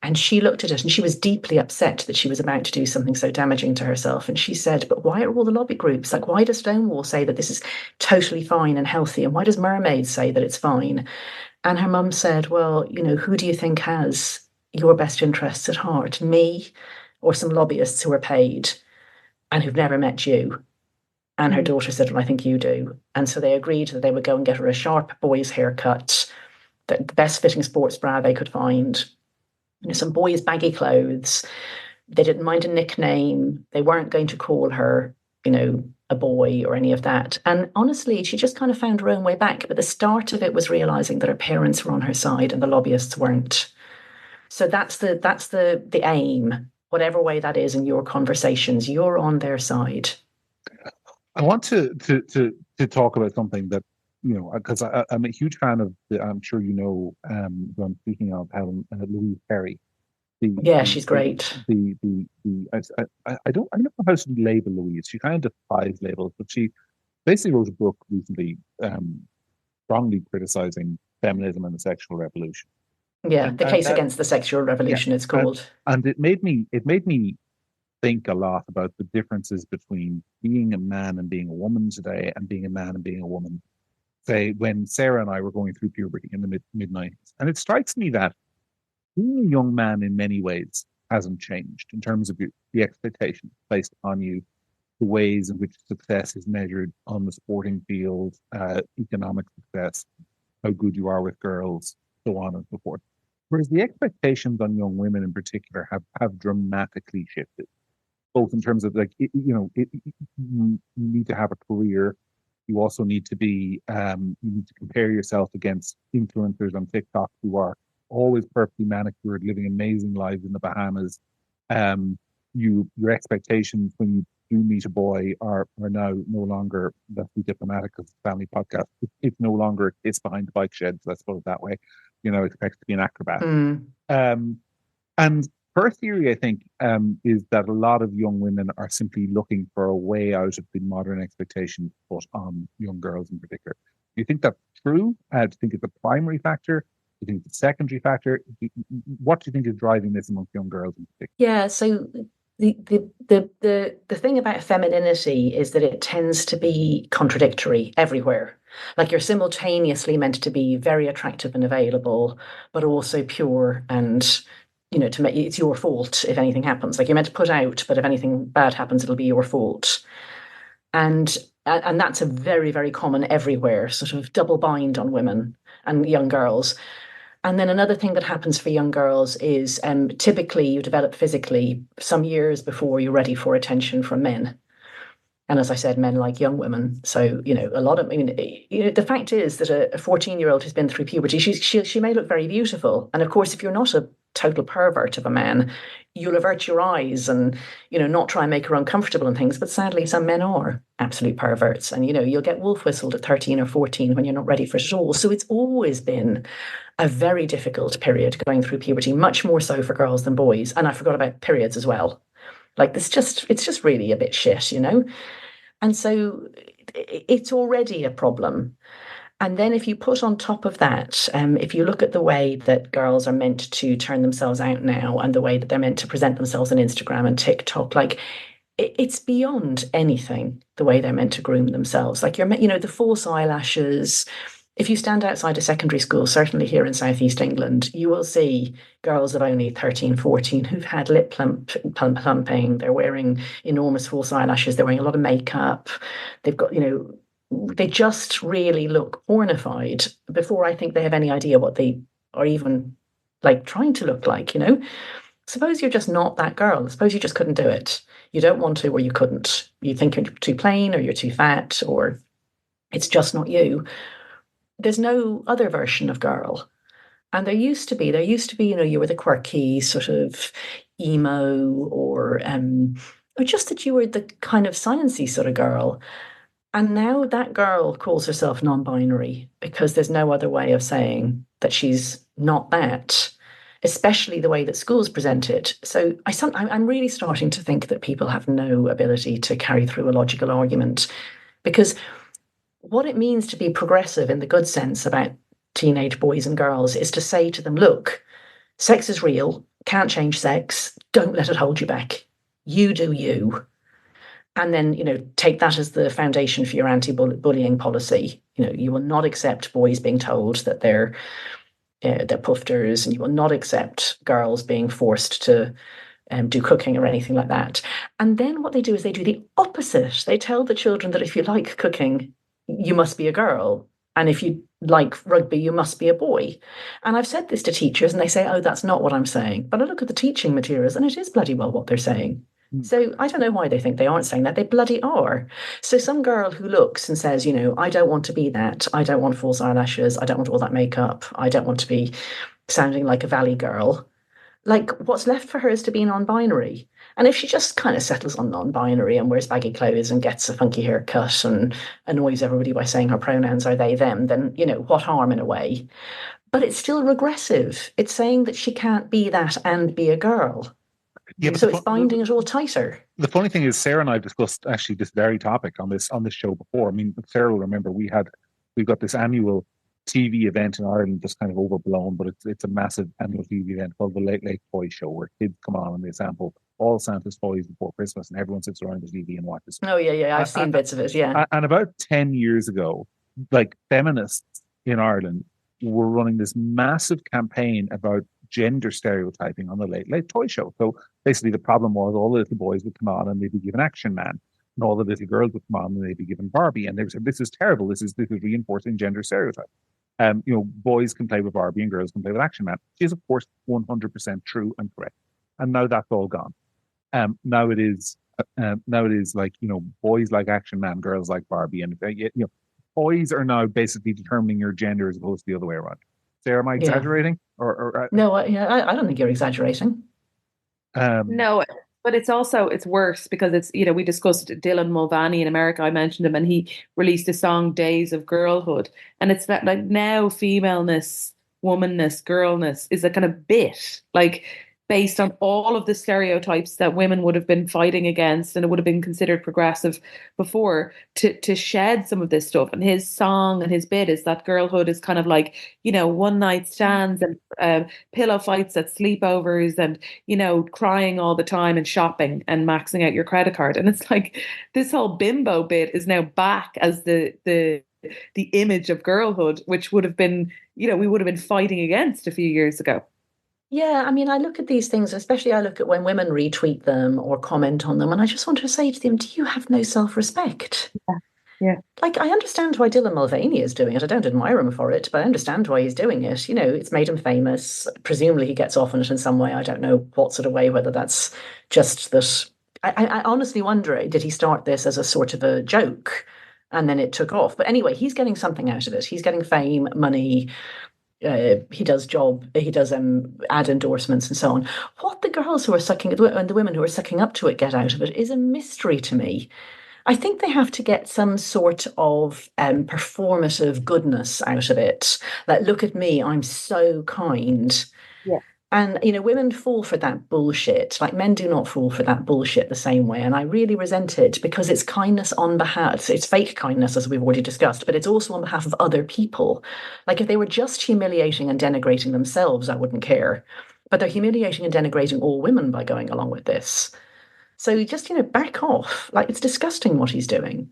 And she looked at it and she was deeply upset that she was about to do something so damaging to herself. And she said, "But why are all the lobby groups, like, why does Stonewall say that this is totally fine and healthy? And why does Mermaids say that it's fine?" And her mum said, "Well, who do you think has your best interests at heart? Me or some lobbyists who are paid and who've never met you?" And her daughter said, "Well, I think you do." And so they agreed that they would go and get her a sharp boy's haircut, the best fitting sports bra they could find, some boys' baggy clothes. They didn't mind a nickname. They weren't going to call her, a boy or any of that. And honestly, she just kind of found her own way back. But the start of it was realizing that her parents were on her side and the lobbyists weren't. So that's the aim, whatever way that is in your conversations, you're on their side. I want to talk about something that, because I'm a huge fan of, I'm sure who I'm speaking of, Helen Louise Perry. She's great. I don't know how to label Louise. She kind of defies labels, but she basically wrote a book recently, strongly criticizing feminism and the sexual revolution. Yeah, the case against the sexual revolution, it's called. And it made me think a lot about the differences between being a man and being a woman today and being a man and being a woman, say, when Sarah and I were going through puberty in the mid-90s. And it strikes me that being a young man in many ways hasn't changed in terms of the expectations placed upon you, the ways in which success is measured on the sporting field, economic success, how good you are with girls, so on and so forth. Whereas the expectations on young women in particular have dramatically shifted, both in terms of, like, you need to have a career. You also need to be, you need to compare yourself against influencers on TikTok who are always perfectly manicured, living amazing lives in the Bahamas. Your expectations when you do meet a boy are now no longer, let's be diplomatic because it's a family podcast, it's no longer a kiss behind the bike sheds, let's put it that way. Expect to be an acrobat. And her theory, I think, is that a lot of young women are simply looking for a way out of the modern expectation put on young girls in particular. Do you think that's true? Do you think it's a primary factor? Do you think it's a secondary factor? What do you think is driving this amongst young girls in particular? Yeah, so the thing about femininity is that it tends to be contradictory everywhere. Like you're simultaneously meant to be very attractive and available, but also pure and to make it's your fault if anything happens. Like you're meant to put out, but if anything bad happens, it'll be your fault. And that's a very, very common everywhere, sort of double bind on women and young girls. And then another thing that happens for young girls is typically you develop physically some years before you're ready for attention from men. And as I said, men like young women. So, the fact is that a 14-year-old who's been through puberty, she may look very beautiful. And of course, if you're not a total pervert of a man, you'll avert your eyes and, not try and make her uncomfortable and things. But sadly, some men are absolute perverts. And, you'll get wolf whistled at 13 or 14 when you're not ready for it at all. So it's always been a very difficult period going through puberty, much more so for girls than boys. And I forgot about periods as well. Like it's just really a bit shit, And so it's already a problem. And then if you put on top of that, if you look at the way that girls are meant to turn themselves out now and the way that they're meant to present themselves on Instagram and TikTok, like it's beyond anything the way they're meant to groom themselves. Like the false eyelashes. If you stand outside a secondary school, certainly here in Southeast England, you will see girls of only 13, 14 who've had lip plumping. They're wearing enormous false eyelashes. They're wearing a lot of makeup. They've got, they just really look pornified before I think they have any idea what they are even like trying to look like, Suppose you're just not that girl. Suppose you just couldn't do it. You don't want to, or you couldn't. You think you're too plain or you're too fat or it's just not you. There's no other version of girl. And there used to be, you were the quirky sort of emo or just that you were the kind of sciencey sort of girl. And now that girl calls herself non-binary because there's no other way of saying that she's not that, especially the way that schools present it. So I'm really starting to think that people have no ability to carry through a logical argument because what it means to be progressive in the good sense about teenage boys and girls is to say to them, look, sex is real, can't change sex, don't let it hold you back. You do you. And then, take that as the foundation for your anti-bullying policy. You will not accept boys being told that they're poofters, and you will not accept girls being forced to do cooking or anything like that. And then what they do is they do the opposite. They tell the children that if you like cooking, you must be a girl. And if you like rugby, you must be a boy. And I've said this to teachers and they say, oh, that's not what I'm saying. But I look at the teaching materials and it is bloody well what they're saying. So I don't know why they think they aren't saying that. They bloody are. So some girl who looks and says, I don't want to be that. I don't want false eyelashes. I don't want all that makeup. I don't want to be sounding like a valley girl. Like what's left for her is to be non-binary. And if she just kind of settles on non-binary and wears baggy clothes and gets a funky haircut and annoys everybody by saying her pronouns are they, them, then, what harm in a way? But it's still regressive. It's saying that she can't be that and be a girl. Yeah, so it's binding it all tighter. The funny thing is, Sarah and I have discussed actually this very topic on this show before. I mean, Sarah will remember we've got this annual TV event in Ireland, just kind of overblown, but it's a massive annual TV event called the Late Late Toy Show, where kids come on and they sample all Santa's toys before Christmas, and everyone sits around the TV and watches. Oh yeah, I've seen bits of it. Yeah, and about 10 years ago, like feminists in Ireland were running this massive campaign about gender stereotyping on the Late Late Toy Show. So basically, the problem was all the little boys would come on and they'd be given Action Man, and all the little girls would come on and they'd be given Barbie, and they would say, "This is terrible. This is reinforcing gender stereotypes." Boys can play with Barbie and girls can play with Action Man. Which is, of course, 100% true and correct. And now that's all gone. Now it is like, boys like Action Man, girls like Barbie, and boys are now basically determining your gender as opposed to the other way around. Sarah, am I exaggerating? No, I don't think you're exaggerating. No, but it's worse because it's, we discussed Dylan Mulvaney in America. I mentioned him and he released a song, Days of Girlhood. And it's that like now femaleness, womanness, girlness is a kind of bit. Like based on all of the stereotypes that women would have been fighting against and it would have been considered progressive before, to shed some of this stuff. And his song and his bit is that girlhood is kind of like, one night stands and pillow fights at sleepovers and, crying all the time and shopping and maxing out your credit card. And it's like this whole bimbo bit is now back as the image of girlhood, which would have been, we would have been fighting against a few years ago. Yeah, I mean, I look at these things, especially I look at when women retweet them or comment on them, and I just want to say to them, do you have no self-respect? Yeah. Like, I understand why Dylan Mulvaney is doing it. I don't admire him for it, but I understand why he's doing it. It's made him famous. Presumably he gets off on it in some way. I don't know what sort of way, whether that's just that. I honestly wonder, did he start this as a sort of a joke and then it took off? But anyway, he's getting something out of it. He's getting fame, money. He does ad endorsements and so on. What the girls who are and the women who are sucking up to it get out of it is a mystery to me. I think they have to get some sort of performative goodness out of it. Like, look at me, I'm so kind. Yeah. And, women fall for that bullshit. Like, men do not fall for that bullshit the same way. And I really resent it because it's kindness on behalf, it's fake kindness, as we've already discussed, but it's also on behalf of other people. Like, if they were just humiliating and denigrating themselves, I wouldn't care. But they're humiliating and denigrating all women by going along with this. So just, back off. Like, it's disgusting what he's doing.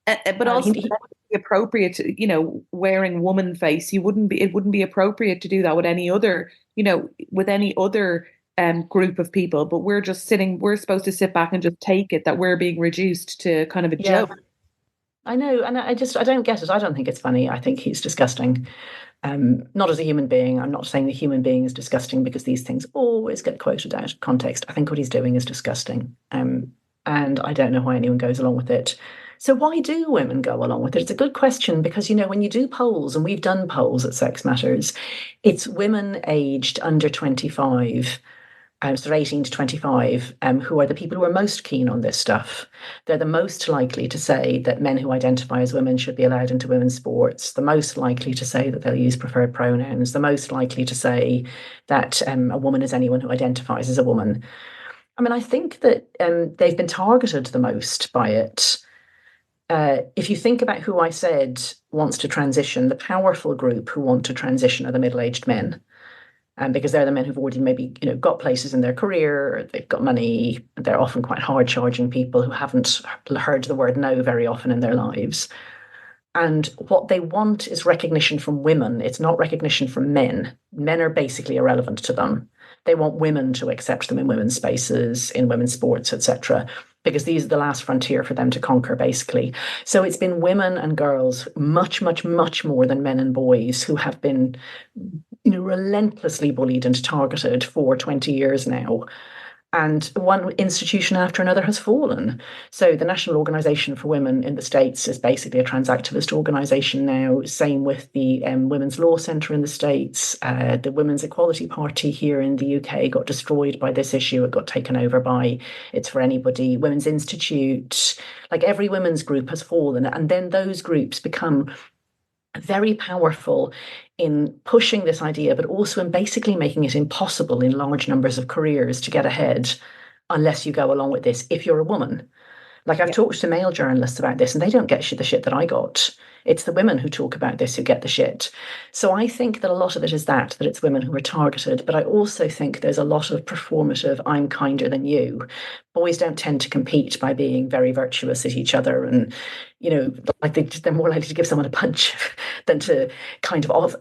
But also, it wouldn't be appropriate, wearing woman face. It wouldn't be appropriate to do that with any other, group of people. But we're supposed to sit back and just take it that we're being reduced to kind of a joke. I know, and I don't get it. I don't think it's funny. I think he's disgusting. Not as a human being. I'm not saying the human being is disgusting because these things always get quoted out of context. I think what he's doing is disgusting. And I don't know why anyone goes along with it. So why do women go along with it? It's a good question because, when you do polls, and we've done polls at Sex Matters, it's women aged under 25, sort of 18 to 25, who are the people who are most keen on this stuff. They're the most likely to say that men who identify as women should be allowed into women's sports, the most likely to say that they'll use preferred pronouns, the most likely to say that a woman is anyone who identifies as a woman. I mean, I think that they've been targeted the most by it. If you think about who I said wants to transition, the powerful group who want to transition are the middle-aged men. Because they're the men who've already maybe, got places in their career, they've got money, they're often quite hard-charging people who haven't heard the word no very often in their lives. And what they want is recognition from women. It's not recognition from men. Men are basically irrelevant to them. They want women to accept them in women's spaces, in women's sports, etc., because these are the last frontier for them to conquer, basically. So it's been women and girls, much, much, much more than men and boys, who have been, relentlessly bullied and targeted for 20 years now. And one institution after another has fallen. So the National Organization for Women in the States is basically a trans activist organization now. Same with the Women's Law Centre in the States. The Women's Equality Party here in the UK got destroyed by this issue. It got taken over by It's For Anybody. Women's Institute, like every women's group has fallen. And then those groups become very powerful in pushing this idea, but also in basically making it impossible in large numbers of careers to get ahead unless you go along with this if you're a woman. Like, I've talked to male journalists about this and they don't get the shit that I got. It's the women who talk about this who get the shit. So I think that a lot of it is that it's women who are targeted, but I also think there's a lot of performative, I'm kinder than you. Boys don't tend to compete by being very virtuous at each other and, like they're more likely to give someone a punch than to kind of,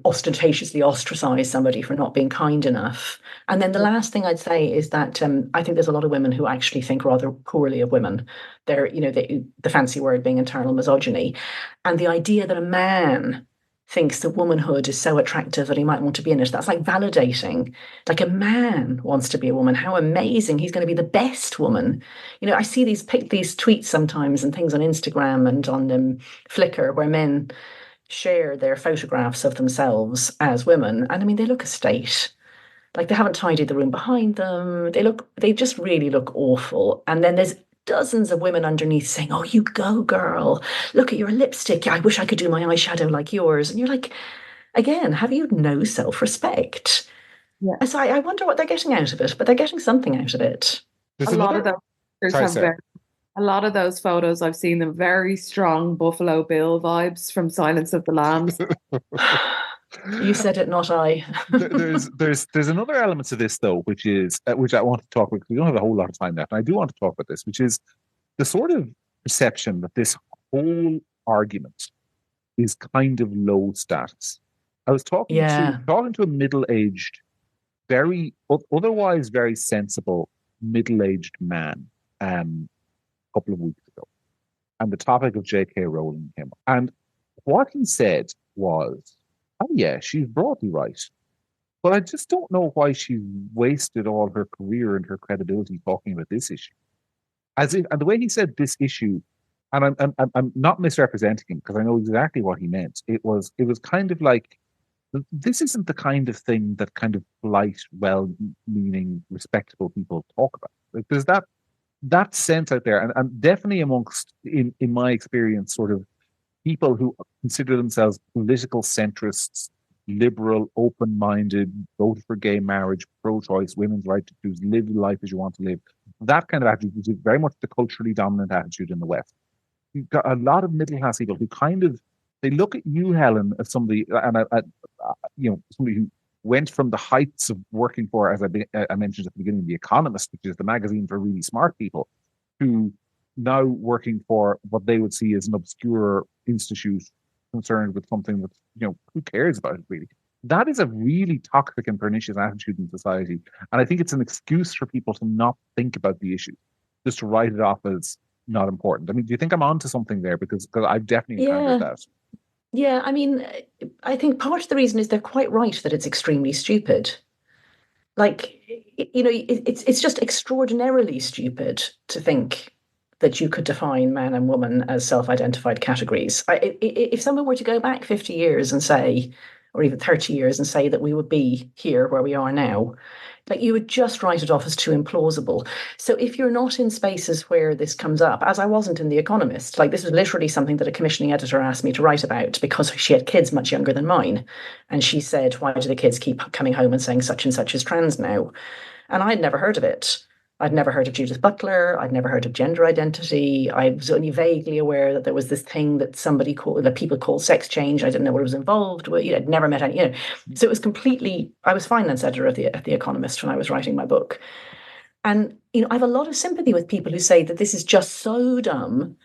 ostentatiously ostracize somebody for not being kind enough. And then the last thing I'd say is that I think there's a lot of women who actually think rather poorly of women. They're, the fancy word being internal misogyny. And the idea that a man thinks that womanhood is so attractive that he might want to be in it, that's like validating. Like, a man wants to be a woman. How amazing. He's going to be the best woman. I see these tweets sometimes and things on Instagram and on Flickr where men share their photographs of themselves as women. And I mean, they look a state. Like, they haven't tidied the room behind them. They just really look awful. And then there's dozens of women underneath saying, oh, you go, girl. Look at your lipstick. I wish I could do my eyeshadow like yours. And you're like, again, have you no self-respect? Yeah. So I wonder what they're getting out of it, but they're getting something out of it. There's A lot of another. those Sorry, have Sarah. a lot of those photos I've seen them very strong Buffalo Bill vibes from Silence of the Lambs. You said it, not I. There's another element to this though, which is which I want to talk about because we don't have a whole lot of time left, and I do want to talk about this, which is the sort of perception that this whole argument is kind of low status. I was talking Yeah. to a middle-aged, otherwise very sensible middle-aged man a couple of weeks ago, and the topic of J.K. Rowling came up, and what he said was, "Oh yeah, she's broadly right, but I just don't know why she wasted all her career and her credibility talking about this issue." As if, and the way he said this issue, and I'm not misrepresenting him because I know exactly what he meant. It was kind of like, this isn't the kind of thing that kind of polite, well-meaning, respectable people talk about. Like, there's that sense out there, and definitely amongst, in my experience, sort of people who consider themselves political centrists, liberal, open-minded, voted for gay marriage, pro-choice, women's right to choose, live life as you want to live. That kind of attitude is very much the culturally dominant attitude in the West. You've got a lot of middle-class people who kind of, they look at you, Helen, as somebody, and somebody who went from the heights of working for, as I mentioned at the beginning, The Economist, which is the magazine for really smart people, to now working for what they would see as an obscure institute concerned with something that, who cares about it really? That is a really toxic and pernicious attitude in society. And I think it's an excuse for people to not think about the issue, just to write it off as not important. I mean, do you think I'm onto something there? Because I've definitely encountered that. Yeah, I mean, I think part of the reason is they're quite right that it's extremely stupid. Like, it's just extraordinarily stupid to think that you could define man and woman as self-identified categories. If someone were to go back 50 years and say, or even 30 years and say that we would be here where we are now, like, you would just write it off as too implausible. So if you're not in spaces where this comes up, as I wasn't in The Economist, like, this was literally something that a commissioning editor asked me to write about because she had kids much younger than mine. And she said, why do the kids keep coming home and saying such and such is trans now? And I'd never heard of it. I'd never heard of Judith Butler. I'd never heard of gender identity. I was only vaguely aware that there was this thing that people call sex change. I didn't know what it was involved with. I'd never met any, So it was completely, I was finance editor at the Economist when I was writing my book. And, I have a lot of sympathy with people who say that this is just so dumb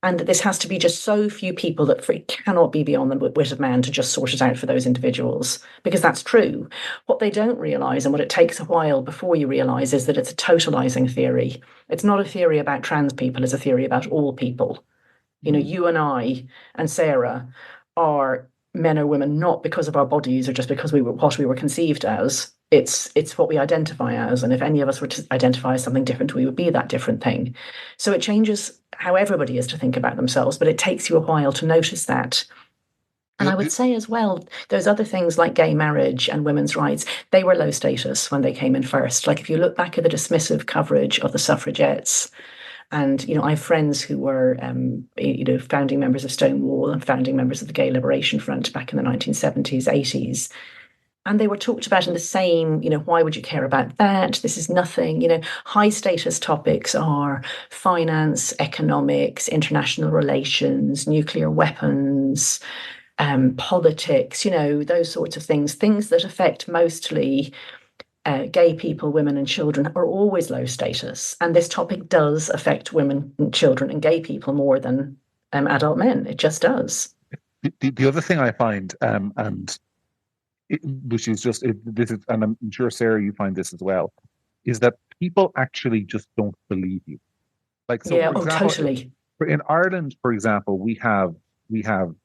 and that this has to be just so few people that it cannot be beyond the wit of man to just sort it out for those individuals, because that's true. What they don't realise, and what it takes a while before you realise, is that it's a totalising theory. It's not a theory about trans people, it's a theory about all people. You and I and Sarah are men or women not because of our bodies or just because what we were conceived as. It's what we identify as, and if any of us were to identify as something different, we would be that different thing. So it changes how everybody is to think about themselves, but it takes you a while to notice that. And I would say as well, those other things like gay marriage and women's rights, they were low status when they came in first. Like, if you look back at the dismissive coverage of the suffragettes, and, I have friends who were, founding members of Stonewall and founding members of the Gay Liberation Front back in the 1970s, 80s. And they were talked about in the same, why would you care about that? This is nothing. High status topics are finance, economics, international relations, nuclear weapons, politics, those sorts of things that affect mostly gay people, women and children, are always low status. And this topic does affect women and children and gay people more than adult men. It just does. The other thing I find, which is just, this is, and I'm sure, Sarah, you find this as well, is that people actually just don't believe you. Like, so yeah, for example, totally. In Ireland, for example, we have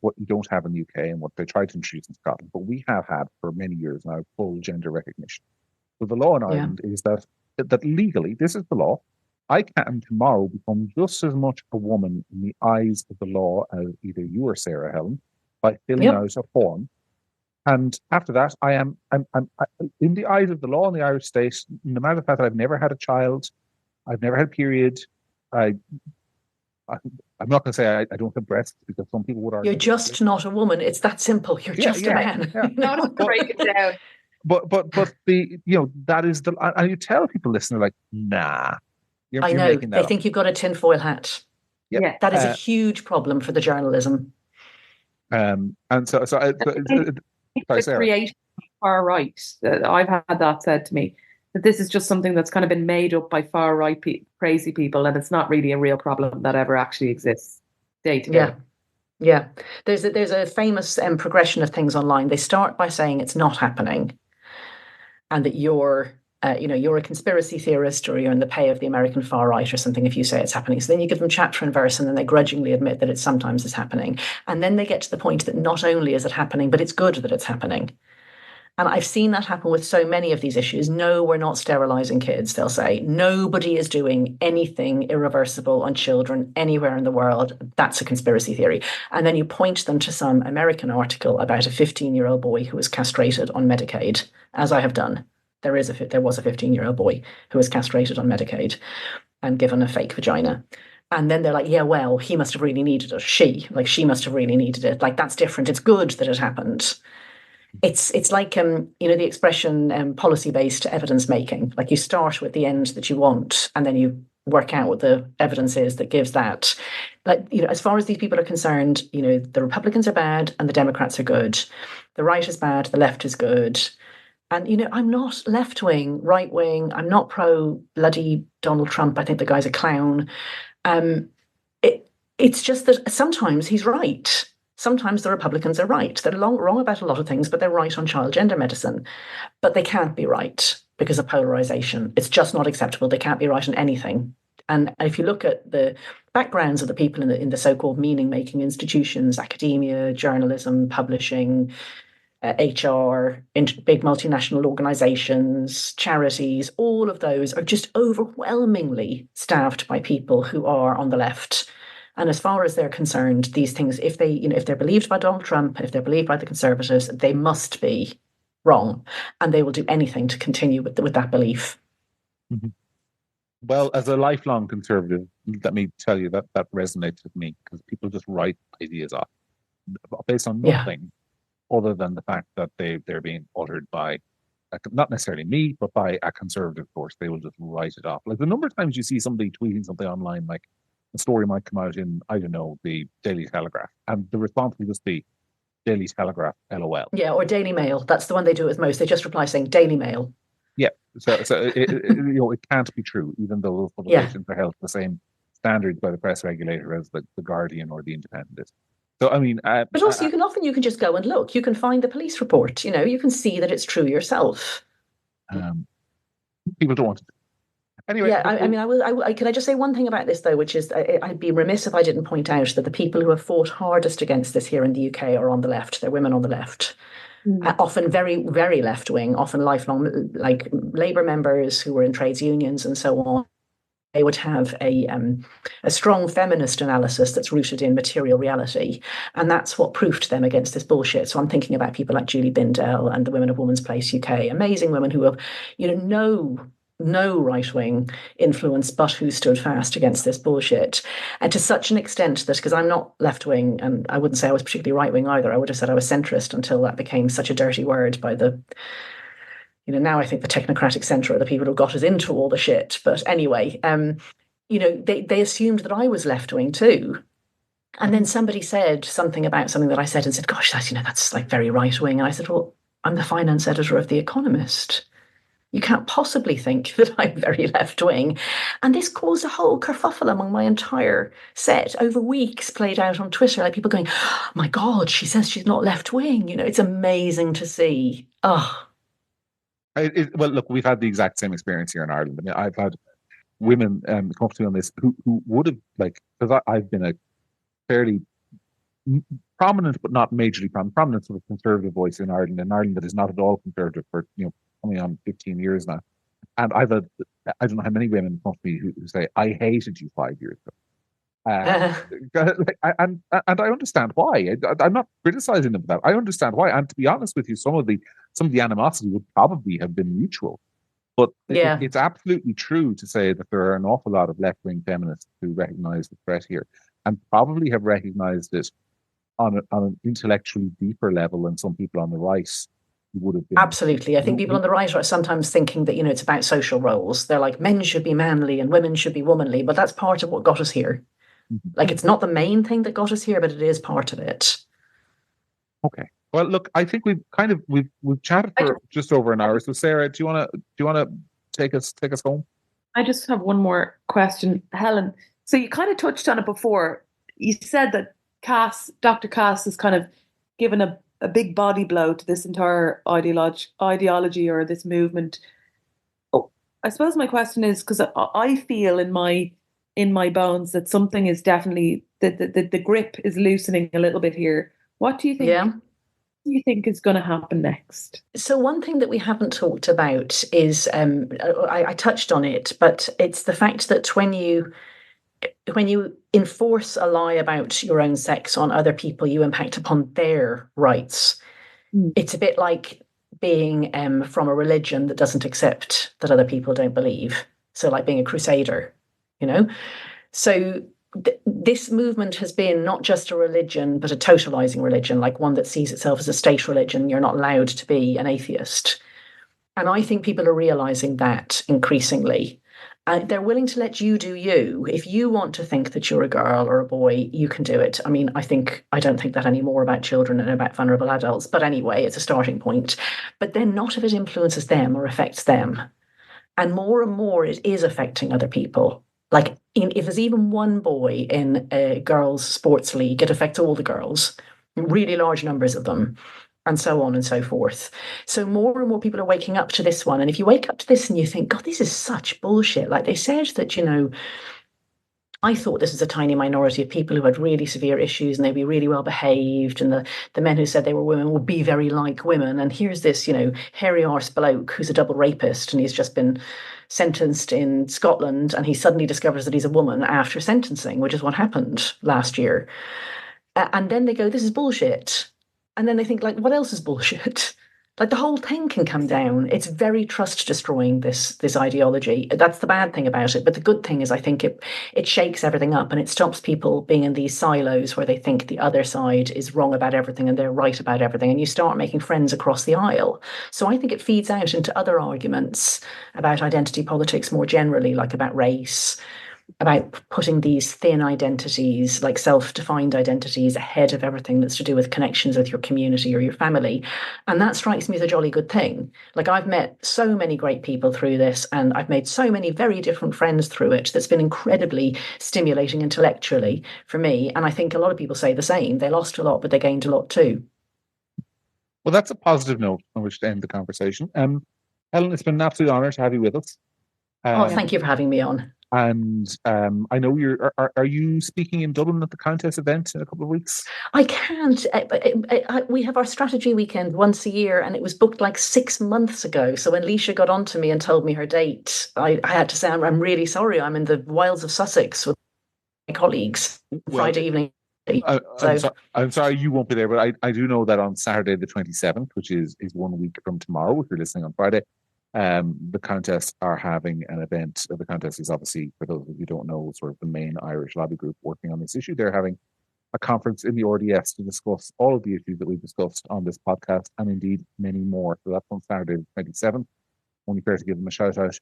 what you don't have in the UK and what they tried to introduce in Scotland, but we have had for many years now full gender recognition. So the law in Ireland is that legally, this is the law, I can tomorrow become just as much a woman in the eyes of the law as either you or Sarah, Helen, by filling out a form. And after that, I'm in the eyes of the law in the Irish state, no matter the fact that I've never had a child, I've never had a period, I'm not going to say I don't have breasts, because some people would argue. You're just not a woman. It's that simple. You're just a man. Yeah. Not to break it down. but the that is the, and you tell people listening, like, nah, I you're know making that they up. think you've got a tinfoil hat. Yep. Yeah. That is a huge problem for the journalism. And so sorry, The Sarah. creation of far right. I've had that said to me that this is just something that's kind of been made up by far right crazy people, and it's not really a real problem that ever actually exists day to day. Yeah. Yeah, there's a famous progression of things online. They start by saying it's not happening, and that you're a conspiracy theorist, or you're in the pay of the American far right or something if you say it's happening. So then you give them chapter and verse, and then they grudgingly admit that it sometimes is happening. And then they get to the point that not only is it happening, but it's good that it's happening. And I've seen that happen with so many of these issues. No, we're not sterilizing kids, they'll say. Nobody is doing anything irreversible on children anywhere in the world. That's a conspiracy theory. And then you point them to some American article about a 15-year-old boy who was castrated on Medicaid, as I have done. There was a 15-year-old boy who was castrated on Medicaid and given a fake vagina. And then they're like, yeah, well, he must have really needed it. She must have really needed it. Like, that's different. It's good that it happened. It's like the expression policy-based evidence making. Like, you start with the end that you want, and then you work out what the evidence is that gives that. Like, as far as these people are concerned, the Republicans are bad and the Democrats are good. The right is bad, the left is good. And I'm not left-wing, right-wing. I'm not pro bloody Donald Trump. I think the guy's a clown. It's just that sometimes he's right. Sometimes the Republicans are right. They're wrong about a lot of things, but they're right on child gender medicine. But they can't be right because of polarization. It's just not acceptable. They can't be right on anything. And if you look at the backgrounds of the people in the so-called meaning-making institutions, academia, journalism, publishing, HR, big multinational organizations, charities, all of those are just overwhelmingly staffed by people who are on the left. And as far as they're concerned, these things, if they're believed by Donald Trump, if they're believed by the Conservatives, they must be wrong, and they will do anything to continue with that belief. Mm-hmm. Well, as a lifelong Conservative, let me tell you that resonates with me, because people just write ideas off based on nothing other than the fact that they're being uttered by, not necessarily me, but by a Conservative force. They will just write it off. Like, the number of times you see somebody tweeting something online, like a story might come out in, I don't know, the Daily Telegraph, and the response will just be Daily Telegraph, LOL. Yeah, or Daily Mail. That's the one they do it with most. They just reply saying Daily Mail. Yeah, so it can't be true, even though those publications are held to the same standards by the press regulator as the Guardian or the Independent is. So, I mean, but also you can just go and look. You can find the police report. You can see that it's true yourself. People don't want to. Anyway, yeah, can I just say one thing about this, though, which is I'd be remiss if I didn't point out that the people who have fought hardest against this here in the UK are on the left. They're women on the left. Often very, very left-wing, often lifelong, like Labour members who were in trades unions and so on. They would have a strong feminist analysis that's rooted in material reality. And that's what proofed them against this bullshit. So I'm thinking about people like Julie Bindel and the Women of Women's Place UK, amazing women who have, no right-wing influence, but who stood fast against this bullshit. And to such an extent that, because I'm not left-wing, and I wouldn't say I was particularly right-wing either, I would have said I was centrist until that became such a dirty word by the, now I think the technocratic centre are the people who got us into all the shit. But anyway, they assumed that I was left-wing too. And then somebody said something about something that I said and said, gosh, that's like very right-wing. And I said, well, I'm the finance editor of The Economist. You can't possibly think that I'm very left-wing. And this caused a whole kerfuffle among my entire set over weeks, played out on Twitter, like people going, oh, my God, she says she's not left-wing. It's amazing to see. Oh. Well, look, we've had the exact same experience here in Ireland. I mean, I've had women come up to me on this who would have, because I've been a fairly prominent, but not majorly prominent sort of conservative voice in Ireland that is not at all conservative for, coming on 15 years now. And I've had, I don't know how many women come to me who say, I hated you 5 years ago. And I understand why. I'm not criticizing them for that. I understand why. And to be honest with you, some of the animosity would probably have been mutual. But it's absolutely true to say that there are an awful lot of left-wing feminists who recognize the threat here and probably have recognized it on an intellectually deeper level than some people on the right would have been. Absolutely. I think people on the right are sometimes thinking that, it's about social roles. They're like, men should be manly and women should be womanly, but that's part of what got us here. Mm-hmm. Like, it's not the main thing that got us here, but it is part of it. Okay. Well, look, I think we've chatted for just over an hour. So, Sarah, do you want to take us home? I just have one more question, Helen. So you kind of touched on it before. You said that Dr. Cass has kind of given a big body blow to this entire ideology or this movement. Oh, I suppose my question is, because I feel in my bones that something is definitely the grip is loosening a little bit here. What do you think? Yeah. Do you think is going to happen next? So one thing that we haven't talked about is, I touched on it, but it's the fact that when you enforce a lie about your own sex on other people, you impact upon their rights. It's a bit like being from a religion that doesn't accept that other people don't believe. So like being a crusader, So this movement has been not just a religion, but a totalizing religion, like one that sees itself as a state religion. You're not allowed to be an atheist. And I think people are realizing that increasingly. They're willing to let you do you. If you want to think that you're a girl or a boy, you can do it. I mean, I don't think that anymore about children and about vulnerable adults. But anyway, it's a starting point. But then not if it influences them or affects them. And more it is affecting other people. Like if there's even one boy in a girls' sports league, it affects all the girls, really large numbers of them, and so on and so forth. So more and more people are waking up to this one. And if you wake up to this and you think, God, this is such bullshit. Like they said that, I thought this was a tiny minority of people who had really severe issues and they'd be really well behaved. And the men who said they were women would be very like women. And here's this, hairy arse bloke who's a double rapist and he's just been sentenced in Scotland and he suddenly discovers that he's a woman after sentencing, which is what happened last year. And then they go, this is bullshit. And then they think, like, what else is bullshit? Like the whole thing can come down. It's very trust destroying, this ideology. That's the bad thing about it. But the good thing is I think it shakes everything up and it stops people being in these silos where they think the other side is wrong about everything and they're right about everything. And you start making friends across the aisle. So I think it feeds out into other arguments about identity politics more generally, like about race, about putting these thin identities, like self-defined identities, ahead of everything that's to do with connections with your community or your family. And that strikes me as a jolly good thing. Like I've met so many great people through this, and I've made so many very different friends through it. That's been incredibly stimulating intellectually for me. And I think a lot of people say the same. They lost a lot, but they gained a lot too. Well, that's a positive note on which to end the conversation. Helen, it's been an absolute honor to have you with us. Thank you for having me on. And I know are you speaking in Dublin at the Countess event in a couple of weeks? I can't. We have our strategy weekend once a year, and it was booked like 6 months ago. So when Leisha got on to me and told me her date, I had to say, I'm really sorry. I'm in the wilds of Sussex with my colleagues Friday evening. I'm sorry you won't be there, but I do know that on Saturday the 27th, which is 1 week from tomorrow, if you're listening on Friday, the Countess are having an event. The Countess is obviously, for those of you who don't know, sort of the main Irish lobby group working on this issue. They're having a conference in the RDS to discuss all of the issues that we've discussed on this podcast, and indeed many more. So that's on Saturday the 27th. Only fair to give them a shout out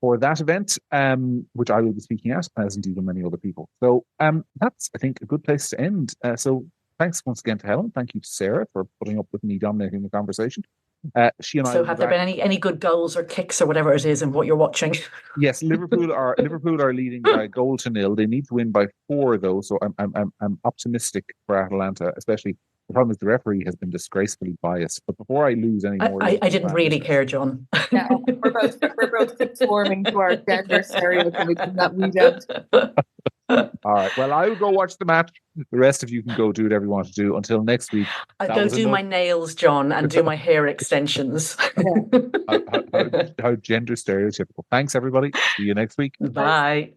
for that event, which I will be speaking at, as indeed will many other people. So that's, I think, a good place to end. So thanks once again to Helen. Thank you to Sarah for putting up with me dominating the conversation. She and so have there been any good goals or kicks or whatever it is in what you're watching? Yes, Liverpool are leading by 1-0. They need to win by 4 though, so I'm optimistic for Atalanta, especially. The problem is the referee has been disgracefully biased. But before I lose any more, I didn't really care, John. Yeah, we're both conforming to our gender stereotypes that we don't. All right. Well, I will go watch the match. The rest of you can go do whatever you want to do. Until next week. I'll go do my nails, John, and do my hair extensions. How gender stereotypical. Thanks, everybody. See you next week. Bye.